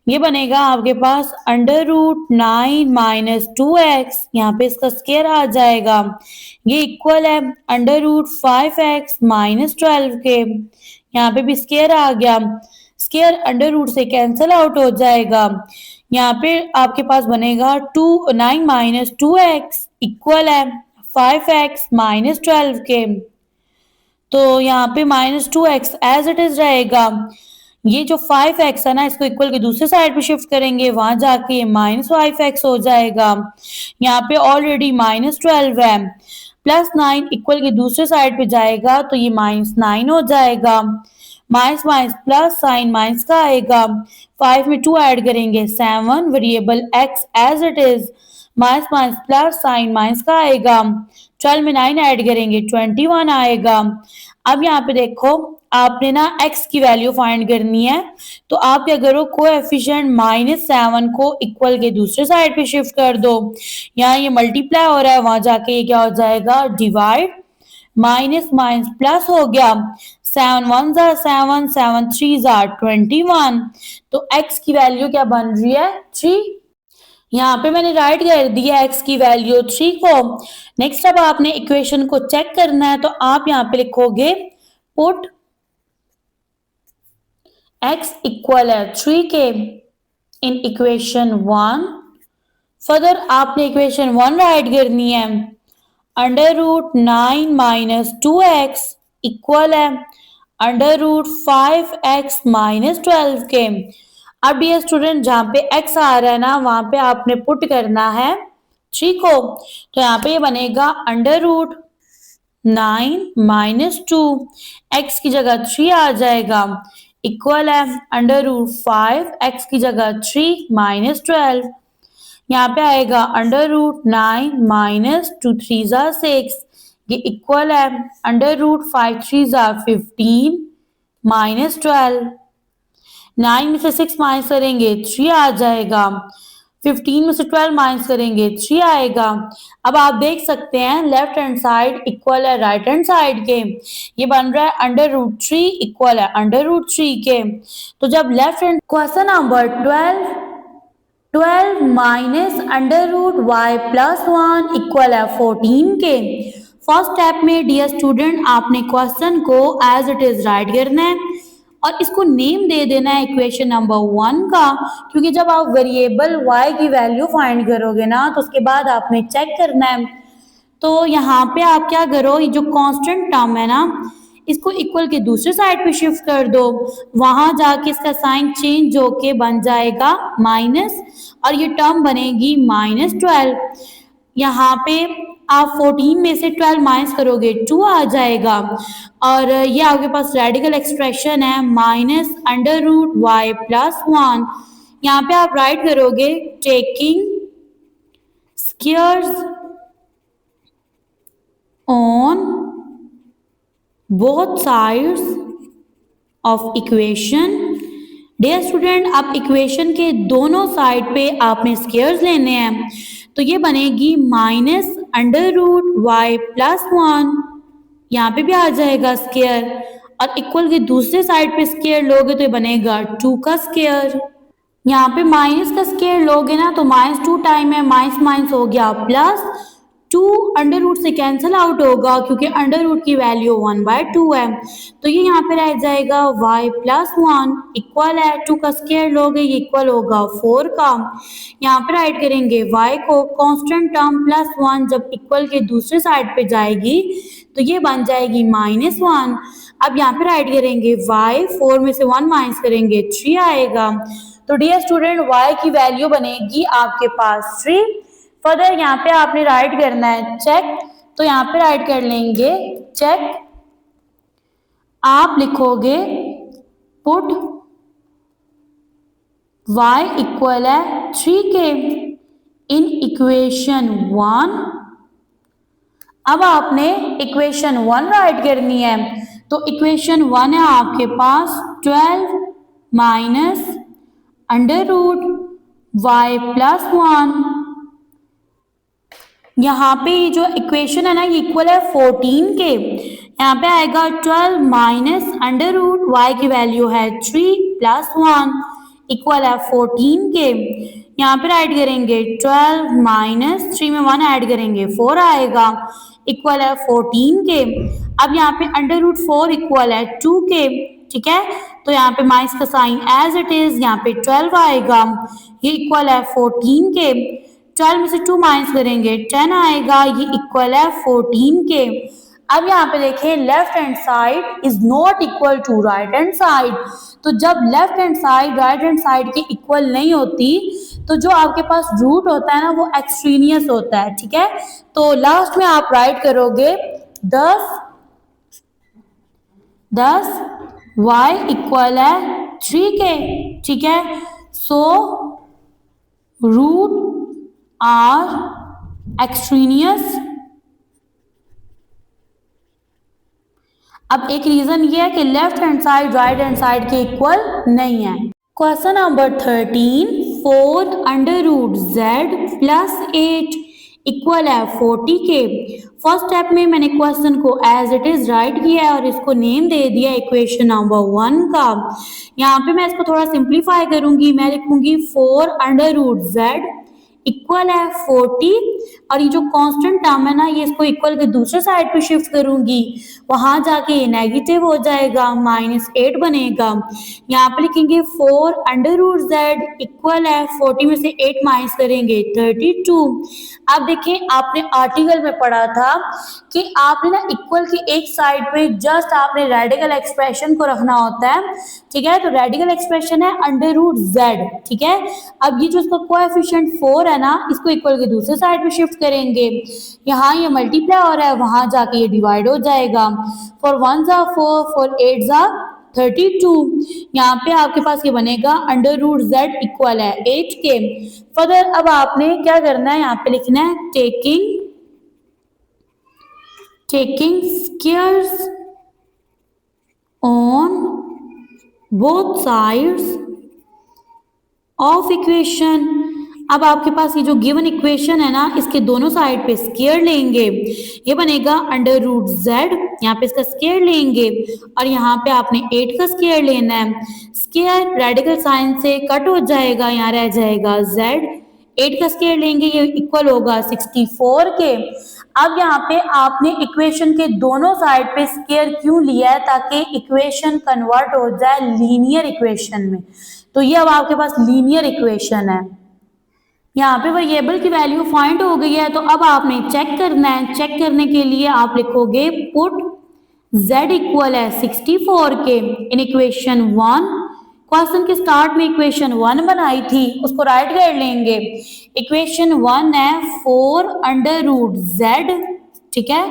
ये बनेगा आपके पास अंडर रूट 9 माइनस 2x, यहाँ पे इसका स्क्वायर आ जाएगा, ये इक्वल है अंडर रूट 5x माइनस 12 के। यहाँ पे भी स्क्वायर आ गया, स्क्वायर अंडर रूट से कैंसिल आउट हो जाएगा। यहाँ पे आपके पास बनेगा 9 माइनस 2x इक्वल है 5x माइनस 12 के। तो यहाँ पे minus 2x as it is रहेगा। ये जो 5x है ना इसको इक्वल के दूसरे साइड पे शिफ्ट करेंगे, वहां जाके ये माइनस 5x हो जाएगा। यहाँ पे ऑलरेडी माइनस 12 है, प्लस 9 इक्वल के दूसरे साइड पे जाएगा तो ये माइनस 9 हो जाएगा। Minus minus plus sign minus का आएगा, 5 में 2 ऐड करेंगे 7, variable x as it is, minus minus plus sign minus का आएगा, 12 में 9 ऐड करेंगे 21 आएगा। अब यहाँ पे देखो आपने ना x की वैल्यू फाइंड करनी है, तो आप क्या करो कोएफिशिएंट -7 को इक्वल के दूसरे साइड पे शिफ्ट कर दो। यहाँ ये मल्टीप्लाई हो रहा है, वहां जाके ये क्या हो जाएगा डिवाइड, माइनस माइनस प्लस हो गया, 7 1s are 7, 7 3s are 21। तो x की वैल्यू क्या बन रही है 3। यहाँ पे मैंने राइट कर दिया x की वैल्यू 3 को। नेक्स्ट अब आपने इक्वेशन को चेक करना है, तो आप यहाँ पे लिखोगे पुट x इक्वल है 3 के इन इक्वेशन 1। फर्दर आपने इक्वेशन 1 राइट करनी है, under root 9 minus 2x equal है अंडर रूट 5x माइनस 12 के। अब ये स्टूडेंट जहाँ पे x आ रहा है ना वहां पे आपने पुट करना है 3 को, तो यहाँ पे ये बनेगा अंडर रूट 9 माइनस 2, x की जगह 3 आ जाएगा, इक्वल है अंडर रूट 5, x की जगह 3 माइनस 12। यहाँ पे आएगा under root 9 minus 2 3s are 6, ये इक्वल है under root 5 3s are 15 minus 12। 9 में से 6 माइनस करेंगे 3 आ जाएगा, 15 में से 12 माइनस करेंगे 3 आएगा। अब आप देख सकते हैं लेफ्ट हैंड साइड इक्वल है राइट हैंड साइड के, ये बन रहा है अंडर रूट 3 इक्वल है अंडर रूट 3 के। तो जब left hand question number 12 minus under root y plus 1 equal है 14 के। फर्स्ट स्टेप में डियर स्टूडेंट आपने क्वेश्चन को एज इट इज राइट करना है और इसको नेम दे देना है इक्वेशन नंबर 1 का, क्योंकि जब आप वेरिएबल y की वैल्यू फाइंड करोगे ना तो उसके बाद आपने चेक करना है। तो यहाँ पे आप क्या करो, ये जो कांस्टेंट टर्म है ना इसको इक्वल के दूसरे साइड पे शिफ्ट कर दो, वहां जाके इसका साइन चेंज होके बन जाएगा माइनस, और ये टर्म बनेगी -12। यहाँ पे आप 14 में से 12 माइनस करोगे 2 आ जाएगा, और ये आपके पास रेडिकल एक्सप्रेशन है -√y+1। यहाँ पे आप राइट करोगे taking squares on both sides of equation. Dear student, आप इक्वेशन के दोनों साइड पे आपने स्क्वायर्स लेने हैं, तो ये बनेगी -√y+1। यहाँ पे भी आ जाएगा स्क्वायर, और इक्वल के दूसरे साइड पे स्क्वायर लोगे तो ये बनेगा 2 का स्क्वायर। यहाँ पे माइनस का स्क्वायर लोगे ना तो -2 टाइम है, माइनस माइनस हो गया प्लस, 2 अंडर रूट से कैंसिल आउट होगा क्योंकि अंडर रूट की वैल्यू 1/2 है, तो ये यहाँ पे रह जाएगा y+1 इक्वल है 2 का स्क्वायर लोगे ये इक्वल होगा 4 का। यहाँ पे राइट करेंगे y को कांस्टेंट टर्म +1 जब इक्वल के दूसरे साइड पे जाएगी तो ये बन जाएगी -1। अब यहाँ पे राइट करेंगे y, 4 में से 1 माइनस करेंगे 3 आएगा, तो डियर स्टूडेंट y की वैल्यू बनेगी आपके पास 3। फर्दर यहाँ पे आपने राइट करना है चेक, तो यहाँ पे राइट कर लेंगे चेक, आप लिखोगे पुट y इक्वल है 3 के इन इक्वेशन 1। अब आपने इक्वेशन 1 राइट करनी है, तो इक्वेशन 1 है आपके पास 12 माइनस √y+1। यहाँ पे जो इक्वेशन है ना ये इक्वल है 14 के, यहाँ पे आएगा 12 माइनस √y की वैल्यू है 3 + 1 इक्वल है 14 के। यहाँ पे राइट करेंगे 12 माइनस 3 में 1 ऐड करेंगे 4 आएगा इक्वल है 14 के। अब यहाँ पे √4 इक्वल है 2 के, ठीक है, तो यहाँ पे माइनस का साइन एज इट इज, यहाँ पे 12 आएगा, ये इक्वल है 14 के। 12 में से 2 माइनस करेंगे 10 आएगा, ये इक्वल है 14 के। अब यहाँ पे देखें left hand side is not equal to right hand side, तो जब left hand side right hand side के इक्वल नहीं होती तो जो आपके पास रूट होता है ना वो एक्सट्रीनियस होता है, ठीक है। तो लास्ट में आप राइट करोगे 10 y इक्वल है 3 के, ठीक है। So root are extraneous. अब एक रीजन ये है कि left hand side right hand side के इक्वल नहीं है। क्वेश्चन नंबर 13, 4 √z + 8 इक्वल है 40 के। फर्स्ट स्टेप में मैंने क्वेश्चन को एज इट इज राइट किया है और इसको नेम दे दिया इक्वेशन नंबर 1 का। यहाँ पे मैं इसको थोड़ा सिंप्लीफाई करूंगी, मैं लिखूंगी 4 √z इक्वल है 40, और ये जो कांस्टेंट टर्म है ना ये इसको इक्वल के दूसरे साइड पे शिफ्ट करूंगी, वहां जाके ये नेगेटिव हो जाएगा, -8 बनेगा। यहाँ पे लिखेंगे 4 √z इक्वल है 40 में से 8 माइनस करेंगे 32। अब देखें आपने आर्टिकल में पढ़ा था कि आपने ना इक्वल की एक साइड पे जस्ट आपने रेडिकल एक्सप्रेशन को रखना होता है, ठीक है। तो रेडिकल एक्सप्रेशन है √z, ठीक है। अब ये जो इसका कोएफिशिएंट 4 है ना इसको इक्वल के दूसरे साइड पे शिफ्ट करेंगे, यहाँ ये मल्टीप्लाई हो रहा है वहां जाके ये डिवाइड हो जाएगा। 4 1s are 4, 4 8s are 32। यहाँ पे आपके पास ये बनेगा √z इक्वल है 8 के। फर्दर अब आपने क्या करना है, यहाँ पे लिखना है taking squares on both sides of equation. अब आपके पास ये जो गिवन इक्वेशन है ना इसके दोनों साइड पे स्क्वायर लेंगे, ये बनेगा √z, यहाँ पे इसका स्क्वायर लेंगे और यहाँ पे आपने 8 का स्क्वायर लेना है। स्क्वायर रेडिकल साइन से कट हो जाएगा, यहाँ रह जाएगा z, 8 का स्क्वायर लेंगे ये इक्वल होगा 64 के। अब यहाँ पे आपने इक्वेशन के दोनों साइड पे स्क्वायर क्यों लिया है, ताकि इक्वेशन कन्वर्ट हो जाए लीनियर इक्वेशन में। तो ये अब आपके पास लीनियर इक्वेशन है। यहाँ पे वेरिएबल की वैल्यू फाइंड हो गई है, तो अब आपने चेक करना है। चेक करने के लिए आप लिखोगे पुट z इक्वल है 64 के। इन इक्वेशन 1, क्वेश्चन के स्टार्ट में इक्वेशन 1 बनाई थी, उसको राइट कर लेंगे। इक्वेशन 1 है 4 अंडर रूट z, ठीक है,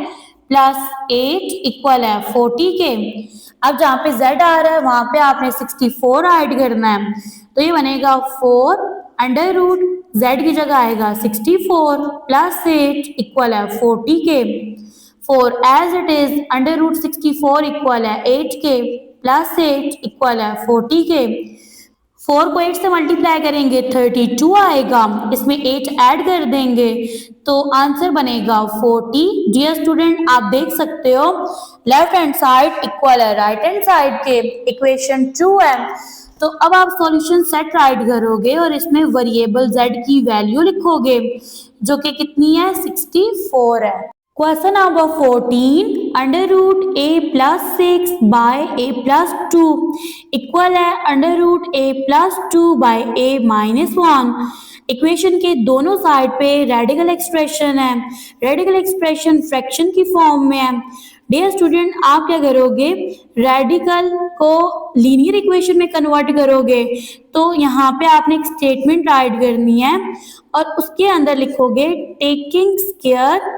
प्लस 8 इक्वल है 40 के। अब जहाँ पे z आ रहा है वहां पे आपने 64 ऐड करना है, तो ये बनेगा 4 अंडर रूट z की जगह आएगा 64 प्लस 8 इक्वल है 40 के। 4 as it is under root 64 equal है 8 के प्लस 8 इक्वल है 40 के। 4 को 8 से मल्टीप्लाई करेंगे 32 आएगा, इसमें 8 ऐड कर देंगे तो आंसर बनेगा 40। डियर स्टूडेंट आप देख सकते हो लेफ्ट हैंड साइड इक्वल है राइट हैंड साइड के। इक्वेशन 2 है, तो अब आप सॉल्यूशन सेट राइट करोगे और इसमें वेरिएबल z की वैल्यू लिखोगे जो कि कितनी है 64 है। Question number 14 under root a plus 6 by a plus 2 equal है under root a plus 2 by a minus 1। Equation के दोनों साइड पे रेडिकल एक्सप्रेशन है, रेडिकल एक्सप्रेशन फ्रैक्शन की फॉर्म में है। डियर स्टूडेंट आप क्या करोगे, रेडिकल को लीनियर इक्वेशन में कन्वर्ट करोगे, तो यहाँ पे आपने एक स्टेटमेंट राइट करनी है और उसके अंदर लिखोगे taking care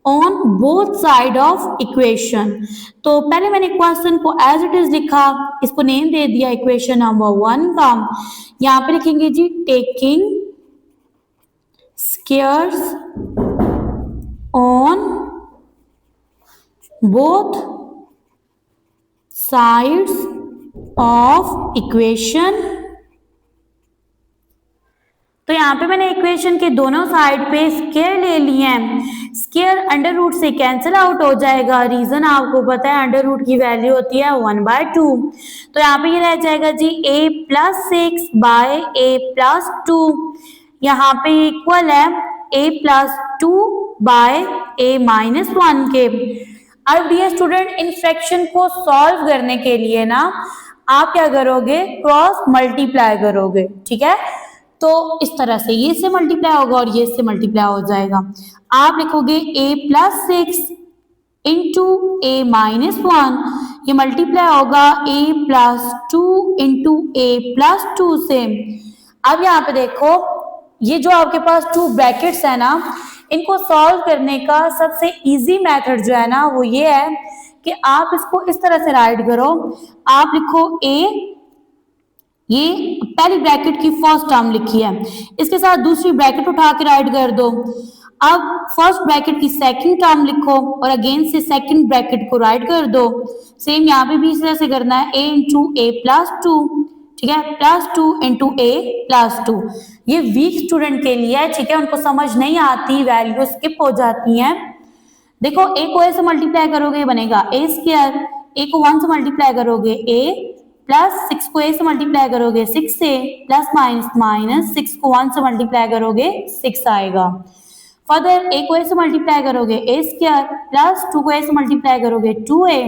on both side of equation. तो पहले मैंने क्वेश्चन को एज इट इज लिखा, इसको नेम दे दिया इक्वेशन नंबर 1 का। यहाँ पे लिखेंगे जी taking squares on both sides of equation. तो यहाँ पे मैंने इक्वेशन के दोनों साइड पे स्केयर ले लिए हैं। स्केयर अंडर रूट से कैंसिल आउट हो जाएगा, रीजन आपको पता है अंडर रूट की वैल्यू होती है 1/2। तो यहाँ पे ये रह जाएगा जी a plus 6 by a plus 2, यहाँ पे इक्वल है a plus 2 by a minus 1 के। अब डियर स्टूडेंट इन फ्रैक्शन को सॉल्व करने के लिए ना आप क्या करोगे, क्रॉस मल्टीप्लाई करोगे, ठीक है। तो इस तरह से ये से मल्टीप्लाई होगा और ये से मल्टीप्लाई हो जाएगा। आप लिखोगे a plus 6 into a minus 1, ये मल्टीप्लाई होगा a plus 2 into a plus 2 से। अब यहाँ पे देखो ये जो आपके पास 2 ब्रैकेट्स है ना, इनको सॉल्व करने का सबसे इजी मेथड जो है ना वो ये है कि आप इसको इस तरह से राइट करो। आप लिखो a, ये पहली ब्रैकेट की फर्स्ट टर्म लिखी है, इसके साथ दूसरी ब्रैकेट उठा के राइट कर दो। अब फर्स्ट ब्रैकेट की सेकंड टर्म लिखो और अगेन से सेकंड ब्रैकेट को राइट कर दो। सेम यहाँ पे भी इस तरह से करना है, a इंटू a प्लस 2, ठीक है, प्लस 2 इंटू a प्लस 2। ये वीक स्टूडेंट के लिए है, ठीक है, उनको समझ नहीं आती, वैल्यू स्किप हो जाती हैं। देखो a को a से मल्टीप्लाई करोगे बनेगा a स्क्वायर, a को 1 से मल्टीप्लाई करोगे a, प्लस 6 को a से मल्टीप्लाई करोगे 6 से, प्लस माइनस माइनस 6 को 1 से मल्टीप्लाई करोगे 6 आएगा। फर्दर a को a से मल्टीप्लाई करोगे a स्क्वायर, प्लस 2 को a से मल्टीप्लाई करोगे 2a,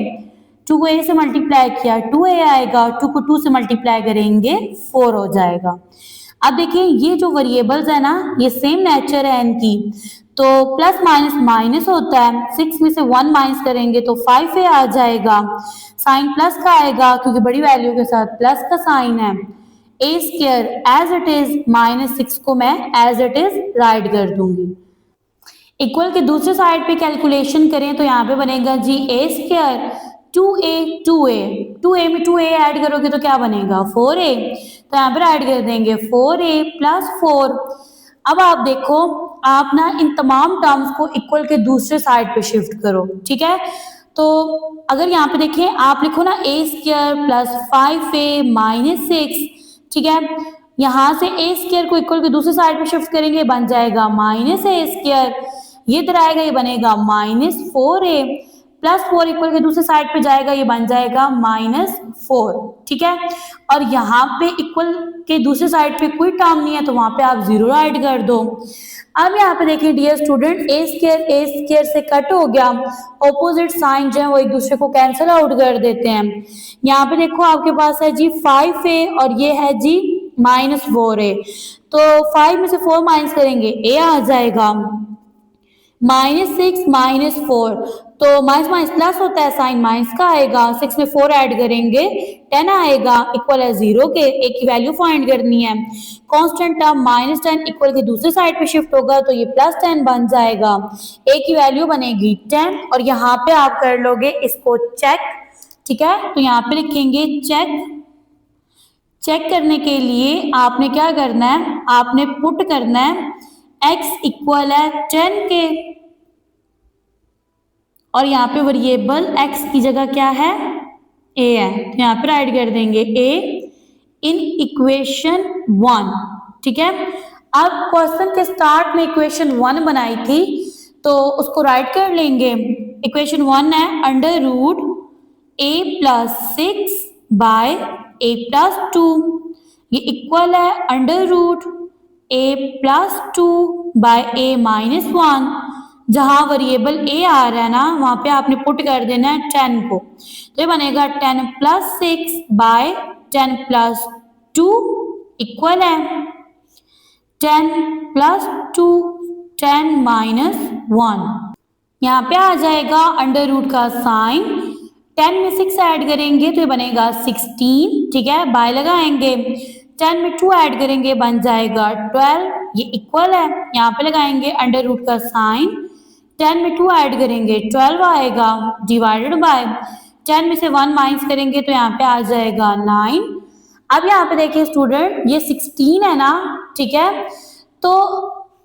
2 को a से मल्टीप्लाई किया 2a आएगा, 2 को 2 से मल्टीप्लाई करेंगे 4 हो जाएगा। अब देखिए ये जो वेरिएबल्स है ना ये सेम नेचर है इनकी, तो प्लस माइनस माइनस होता है, 6 में से 1 माइनस करेंगे तो 5a आ जाएगा। साइन प्लस का आएगा क्योंकि बड़ी वैल्यू के साथ प्लस का साइन है। a square as it is minus 6 को मैं एज इट इज राइट कर दूंगी। इक्वल के दूसरे साइड पे कैलकुलेशन करें तो यहाँ पे बनेगा जी a स्क्वायर 2a में 2a ऐड करोगे तो क्या बनेगा 4a, तो यहाँ पे ऐड कर देंगे 4a प्लस 4। अब आप देखो आप ना इन तमाम टर्म्स को इक्वल के दूसरे साइड पे शिफ्ट करो, ठीक है। तो अगर यहाँ पे देखें आप लिखो ना a square plus 5a minus 6, ठीक है, यहाँ से a स्क्वायर को इक्वल के दूसरे साइड पे शिफ्ट करेंगे बन जाएगा माइनस a स्क्वायर, ये इधर आएगा ये बनेगा माइनस 4a, प्लस 4 इक्वल के दूसरे साइड पे जाएगा ये बन जाएगा माइनस 4, ठीक है। और यहाँ पे इक्वल के दूसरे साइड पे कोई टर्म नहीं है तो वहां पे आप 0 ऐड कर दो। अब यहाँ पे देखिए डियर स्टूडेंट a स्क्वायर से कट हो गया, ऑपोजिट साइन जो है वो एक दूसरे को कैंसिल आउट कर देते हैं। यहाँ पे देखो आपके पास है जी 5a और ये है जी माइनस 4a, तो 5 में से 4 माइनस करेंगे a आ जाएगा, -6 -4, तो माइनस माइनस प्लस होता है, साइन माइनस का आएगा, 6 में 4 ऐड करेंगे 10 आएगा, इक्वल है 0 के। एक की वैल्यू फाइंड करनी है। कांस्टेंट टर्म -10 इक्वल के दूसरे साइड पे शिफ्ट होगा तो ये +10 बन जाएगा। ए की वैल्यू बनेगी 10 और यहाँ पे आप कर लोगे इसको चेक, ठीक है। तो यहाँ पे लिखेंगे चेक। चेक करने के लिए आपने क्या करना है, आपने पुट करना है x इक्वल है 10 के और यहाँ पे वेरिएबल x की जगह क्या है, a है, तो यहाँ पे राइट कर देंगे a इन इक्वेशन 1, ठीक है। अब क्वेश्चन के स्टार्ट में इक्वेशन 1 बनाई थी तो उसको राइट कर लेंगे। इक्वेशन 1 है √a+6 बाय a+2, ये इक्वल है √a+2 बाय a-1। जहां वेरिएबल a आ रहा है ना वहां पे आपने पुट कर देना है 10 को, तो ये बनेगा 10 + 6 बाय 10 + 2 इक्वल है 10 + 2 10 - 1। यहाँ पे आ जाएगा अंडर रूट का साइन, 10 में 6 ऐड करेंगे तो ये बनेगा 16, ठीक है। बाय लगाएंगे, 10 में 2 ऐड करेंगे बन जाएगा 12, ये इक्वल है। यहाँ पे लगाएंगे अंडर रूट का साइन, 10 में 2 ऐड करेंगे 12 आएगा, डिवाइडेड बाय 10 में से 1 माइनस करेंगे तो यहाँ पे आ जाएगा 9। अब यहाँ पे देखिए स्टूडेंट, ये 16 है ना, ठीक है। तो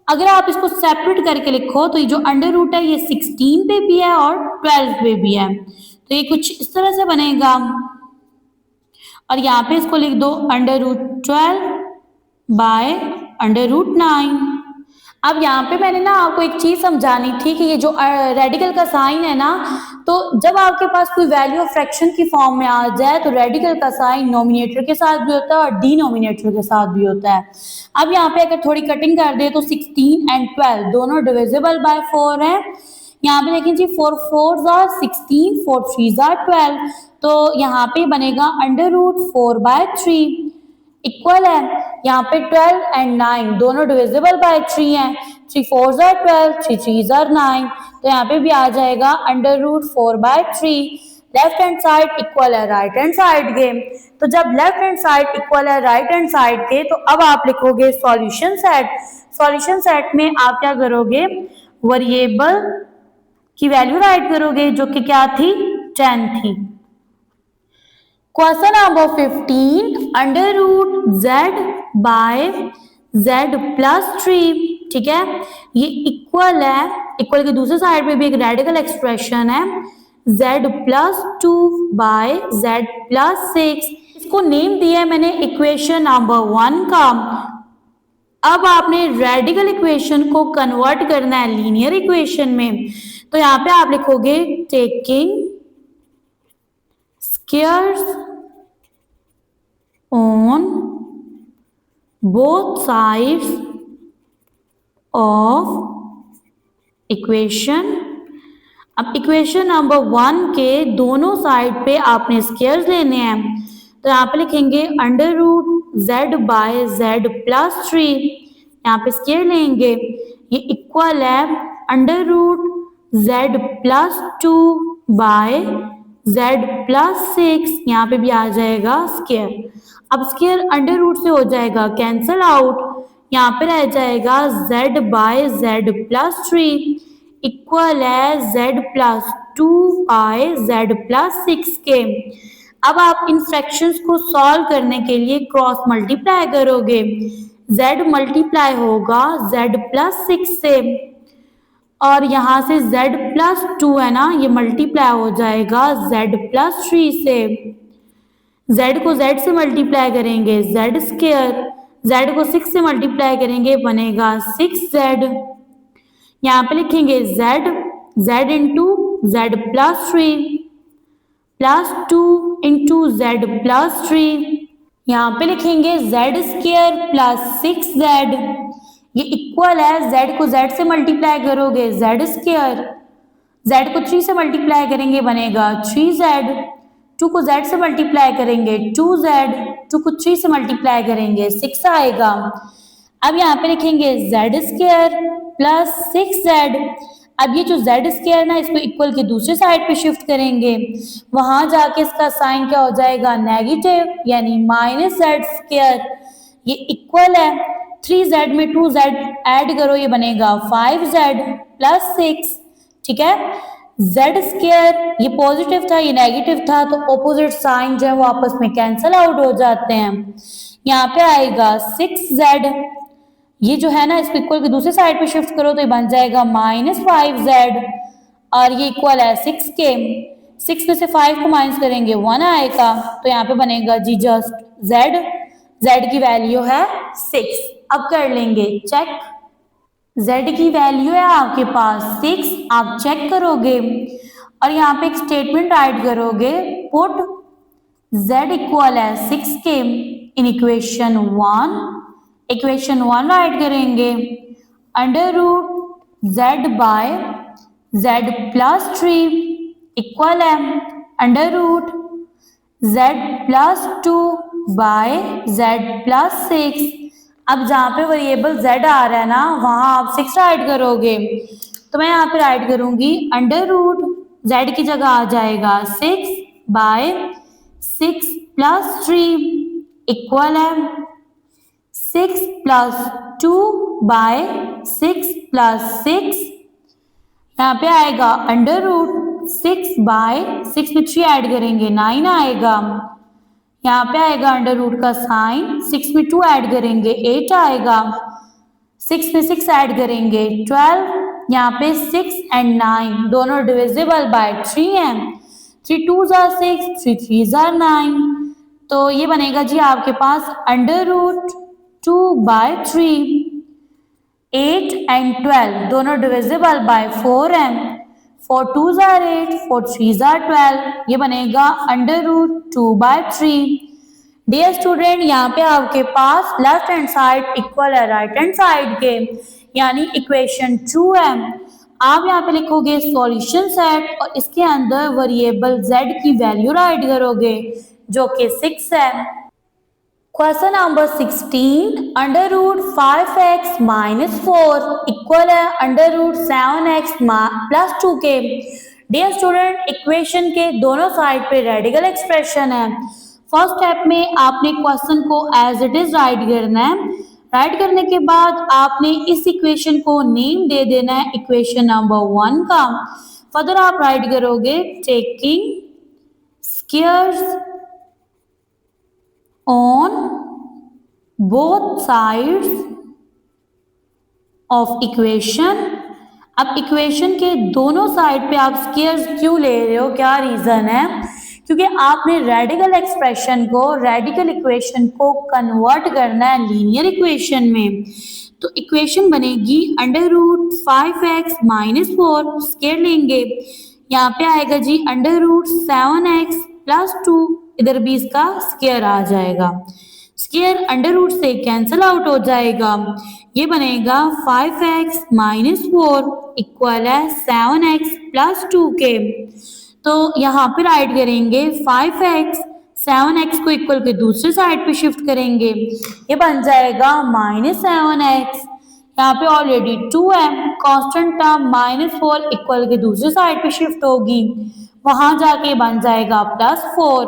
अगर आप इसको सेपरेट करके लिखो तो ये जो अंडर रूट है ये 16 पे भी है और 12 पे भी है, तो ये कुछ इस तरह से बनेगा। और यहाँ पे इसको लिख दो √12 बाय √9। अब यहाँ पे मैंने ना आपको एक चीज समझानी थी कि ये जो रेडिकल का साइन है ना, तो जब आपके पास कोई वैल्यू ऑफ फ्रैक्शन की फॉर्म में आ जाए तो रेडिकल का साइन नोमिनेटर के साथ भी होता है और डिनोमिनेटर के साथ भी होता है। अब यहाँ पे अगर थोड़ी कटिंग कर दे तो 16 और 12 दोनों डिविजिबल बाय 4 है। यहाँ पे देखें जी 4 4s are 16, 4 3s are 12, तो यहाँ पे बनेगा √4/3 इक्वल है। यहाँ पे 12 और 9 दोनों डिविजिबल बाय 3 हैं, 3 4s are 12, 3 3s are 9, तो यहाँ पे भी आ जाएगा √4/3। लेफ्ट हैंड साइड इक्वल है राइट हैंड साइड के, तो जब लेफ्ट हैंड साइड इक्वल है राइट हैंड साइड के तो अब आप लिखोगे सॉल्यूशन सेट। सॉल्यूशन सेट में आप क्या करोगे, वेरिएबल की वैल्यू राइट करोगे जो कि क्या थी, 10 थी। Question number 15 √z bye z+3, ठीक है। ये इक्वल है, इक्वल के दूसरे साइड पे भी एक रेडिकल एक्सप्रेशन है z+2 बाय z+6। इसको नेम दिया है मैंने इक्वेशन नंबर 1 का। अब आपने रेडिकल इक्वेशन को कन्वर्ट करना है लीनियर इक्वेशन में, तो यहाँ पे आप लिखोगे taking squares on both sides of equation. अब इक्वेशन नंबर 1 के दोनों साइड पे आपने स्क्वायर्स लेने हैं, तो यहाँ पे लिखेंगे √z बाय z+3, यहाँ पे स्क्वायर लेंगे, ये इक्वल है √z+2 बाय z+6, यहाँ पे भी आ जाएगा स्क्वायर। अब स्क्वायर अंडर रूट से हो जाएगा कैंसल आउट, यहाँ पे रह जाएगा z बाय z+3 इक्वल है z+2 बाय z+6 के। अब आप इन फ्रैक्शंस को सॉल्व करने के लिए क्रॉस मल्टीप्लाई करोगे, z मल्टीप्लाई होगा z+6 से और यहाँ से z+2 है ना, ये मल्टीप्लाई हो जाएगा z+3 से। z को z से मल्टीप्लाई करेंगे z², z को 6 से मल्टीप्लाई करेंगे बनेगा 6z। यहाँ पे लिखेंगे z into z+3 +2 into z+3, यहाँ पे लिखेंगे z² + 6z, ये इक्वल है z को z से मल्टीप्लाई करोगे z², z को 3 से मल्टीप्लाई करेंगे बनेगा 3z, 2 को z से मल्टीप्लाई करेंगे 2z, 2 को 3 से मल्टीप्लाई करेंगे 6 आएगा। अब यहाँ पे लिखेंगे z² + 6z। अब ये जो जेड स्क्वायर ना इसको इक्वल के दूसरे साइड पे शिफ्ट करेंगे, वहां जाके इसका साइन क्या हो जाएगा, नेगेटिव, यानी माइनस जेड स्क्वायर। ये इक्वल है 3z में 2z ऐड करो, ये बनेगा 5z प्लस 6। ठीक है, z स्क्वायर ये पॉजिटिव था, ये नेगेटिव था, तो ऑपोजिट साइन जो है वो आपस में कैंसल आउट हो जाते हैं। यहाँ पे आएगा 6z, ये जो है ना इसको इक्वल के दूसरे साइड पे शिफ्ट करो तो ये बन जाएगा माइनस 5z, और ये इक्वल है 6 के। 6 में से 5 को माइनस करेंगे 1 आएगा, तो यहाँ पे बनेगा जी जस्ट z की वैल्यू है 6। अब कर लेंगे चेक, z की वैल्यू है आपके पास 6, आप चेक करोगे और यहाँ पे एक स्टेटमेंट राइट करोगे, पुट z इक्वल है 6 के इन इक्वेशन 1 राइट करेंगे, under root z by z plus 3 equal है under root z plus 2 by z plus 6। अब जहाँ पे वेरिएबल z आ रहा है ना वहां आप 6 राइट करोगे, तो मैं यहाँ पे राइट करूंगी अंडर रूट z की जगह आ जाएगा 6 बाय 6 प्लस 3 इक्वल है 6 प्लस 2 बाय 6 प्लस 6। यहाँ पे आएगा अंडर रूट 6 बाय 6 में 3 ऐड करेंगे 9 आएगा। यहाँ पे आएगा अंडर रूट का साइन, 6 में 2 ऐड करेंगे 8 आएगा, 6 में 6 ऐड करेंगे 12। यहाँ पे 6 एंड 9 दोनों डिविजिबल बाय 3 हैं, 3 2s are 6, 3 3s are 9, तो ये बनेगा जी आपके पास अंडर रूट 2 बाय 3। 8 एंड 12 दोनों डिविजिबल बाय 4 हैं, 4 2s are 8, 4 3s are 12, ये बनेगा under root 2 by 3। Dear student, यहाँ पे आपके पास लेफ्ट हैंड साइड इक्वल है राइट हैंड साइड के, यानी इक्वेशन 2 है। आप यहाँ पे लिखोगे सॉल्यूशन सेट और इसके अंदर वेरिएबल z की वैल्यू राइट करोगे जो कि 6 है। Question number 16, under root 5x minus 4 equal है अंडर रूट 7x प्लस 2 के। डियर स्टूडेंट, इक्वेशन के दोनों साइड पे रेडिकल एक्सप्रेशन है। फर्स्ट स्टेप में आपने क्वेश्चन को एज इट इज राइट करना है। राइट करने के बाद आपने इस इक्वेशन को नेम दे देना है इक्वेशन नंबर 1 का। फर्दर आप राइट करोगे taking squares on both sides of equation। अब इक्वेशन के दोनों साइड पे आप स्क्वायर्स क्यों ले रहे हो, क्या रीजन है? क्योंकि आपने रेडिकल एक्सप्रेशन को, रेडिकल इक्वेशन को कन्वर्ट करना है लीनियर इक्वेशन में। तो इक्वेशन बनेगी under root 5x minus 4 square लेंगे, यहाँ पे आएगा जी अंडर रूट 7x प्लस 2, इधर भी इसका स्क्वायर आ जाएगा, स्क्वायर अंडर रूट से कैंसिल आउट हो जाएगा, ये बनेगा 5x माइनस 4 इक्वल है 7x प्लस 2 के। तो यहाँ पे राइट करेंगे 5x, 7x को इक्वल के दूसरे साइड पे शिफ्ट करेंगे, ये बन जाएगा माइनस 7x। यहाँ पे ऑलरेडी 2 है, कांस्टेंट टर्म माइनस 4 इक्वल के दूसरे साइड पे शिफ्ट होगी, वहां जाके बन जाएगा प्लस 4।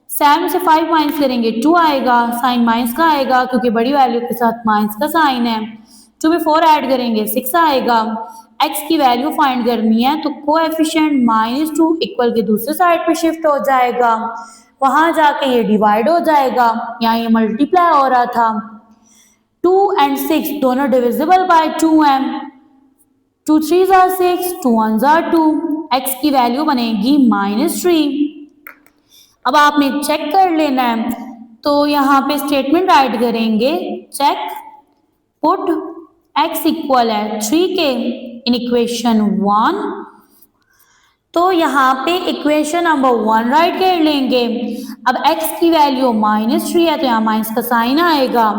7 से 5 माइनस करेंगे 2 आएगा, साइन माइनस का आएगा क्योंकि बड़ी वैल्यू के साथ माइनस का साइन है। 2 में 4 ऐड करेंगे 6 आएगा। x की वैल्यू फाइंड करनी है तो कोएफिशिएंट -2 इक्वल के दूसरे साइड पे शिफ्ट हो जाएगा, वहां जाके ये डिवाइड हो जाएगा, यहाँ ये मल्टीप्लाई हो रहा था। 2 एंड 6 दोनों डिविजिबल बाय 2 हैं, 2 3s are 6, 2 1s are 2, x की वैल्यू बनेगी -3। अब आपने चेक कर लेना है, तो यहाँ पे स्टेटमेंट राइट करेंगे चेक पुट x इक्वल है 3 के इन इक्वेशन 1। तो यहाँ पे इक्वेशन नंबर 1 राइट कर लेंगे। अब x की वैल्यू -3 है तो यहाँ माइनस का साइन आएगा।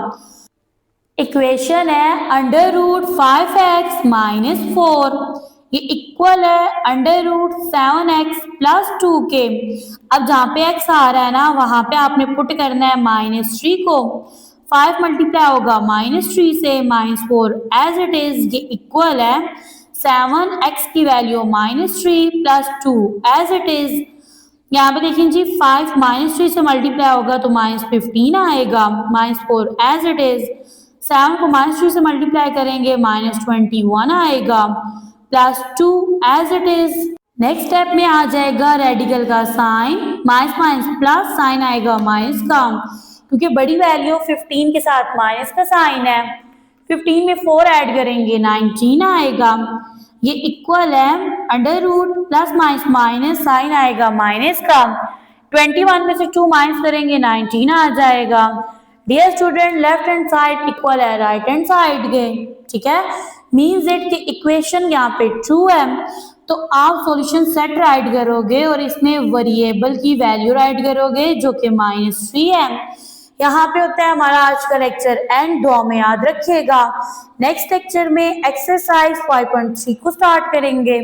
इक्वेशन है अंडर रूट 5x माइनस 4, ये इक्वल है अंडर रूट 7x प्लस 2 के। अब जहाँ पे x आ रहा है ना वहां पे आपने पुट करना है -3 को, 5 मल्टीप्लाई होगा -3 से -4 एज इट इज, ये इक्वल है 7x की value -3 plus 2 as it is. यहाँ पे देखिए जी 5 -3 से मल्टीप्लाई होगा तो -15 आएगा, -4 एज इट इज। 7 को -3 से मल्टीप्लाई करेंगे -21 आएगा, plus 2 as it is. Next step में आ जाएगा रेडिकल का sign, minus minus plus sign आएगा माइनस का, क्योंकि बड़ी वैल्यू 15 के साथ माइनस का साइन है। 15 में 4 ऐड करेंगे 19 आएगा। ये इक्वल है under root plus minus minus sign आएगा माइनस का। 21 में से 2 माइनस करेंगे 19 आ जाएगा। Dear student, left hand side equal है राइट हैंड साइड के, ठीक है। मीन्स दैट कि इक्वेशन यहाँ पे ट्रू है, तो आप सॉल्यूशन सेट राइट करोगे और इसमें वेरिएबल की वैल्यू राइट करोगे जो कि -3 है। यहाँ पे होता है हमारा आज का लेक्चर एंड, दुआ में याद रखिएगा। नेक्स्ट लेक्चर में एक्सरसाइज 5.3 को स्टार्ट करेंगे।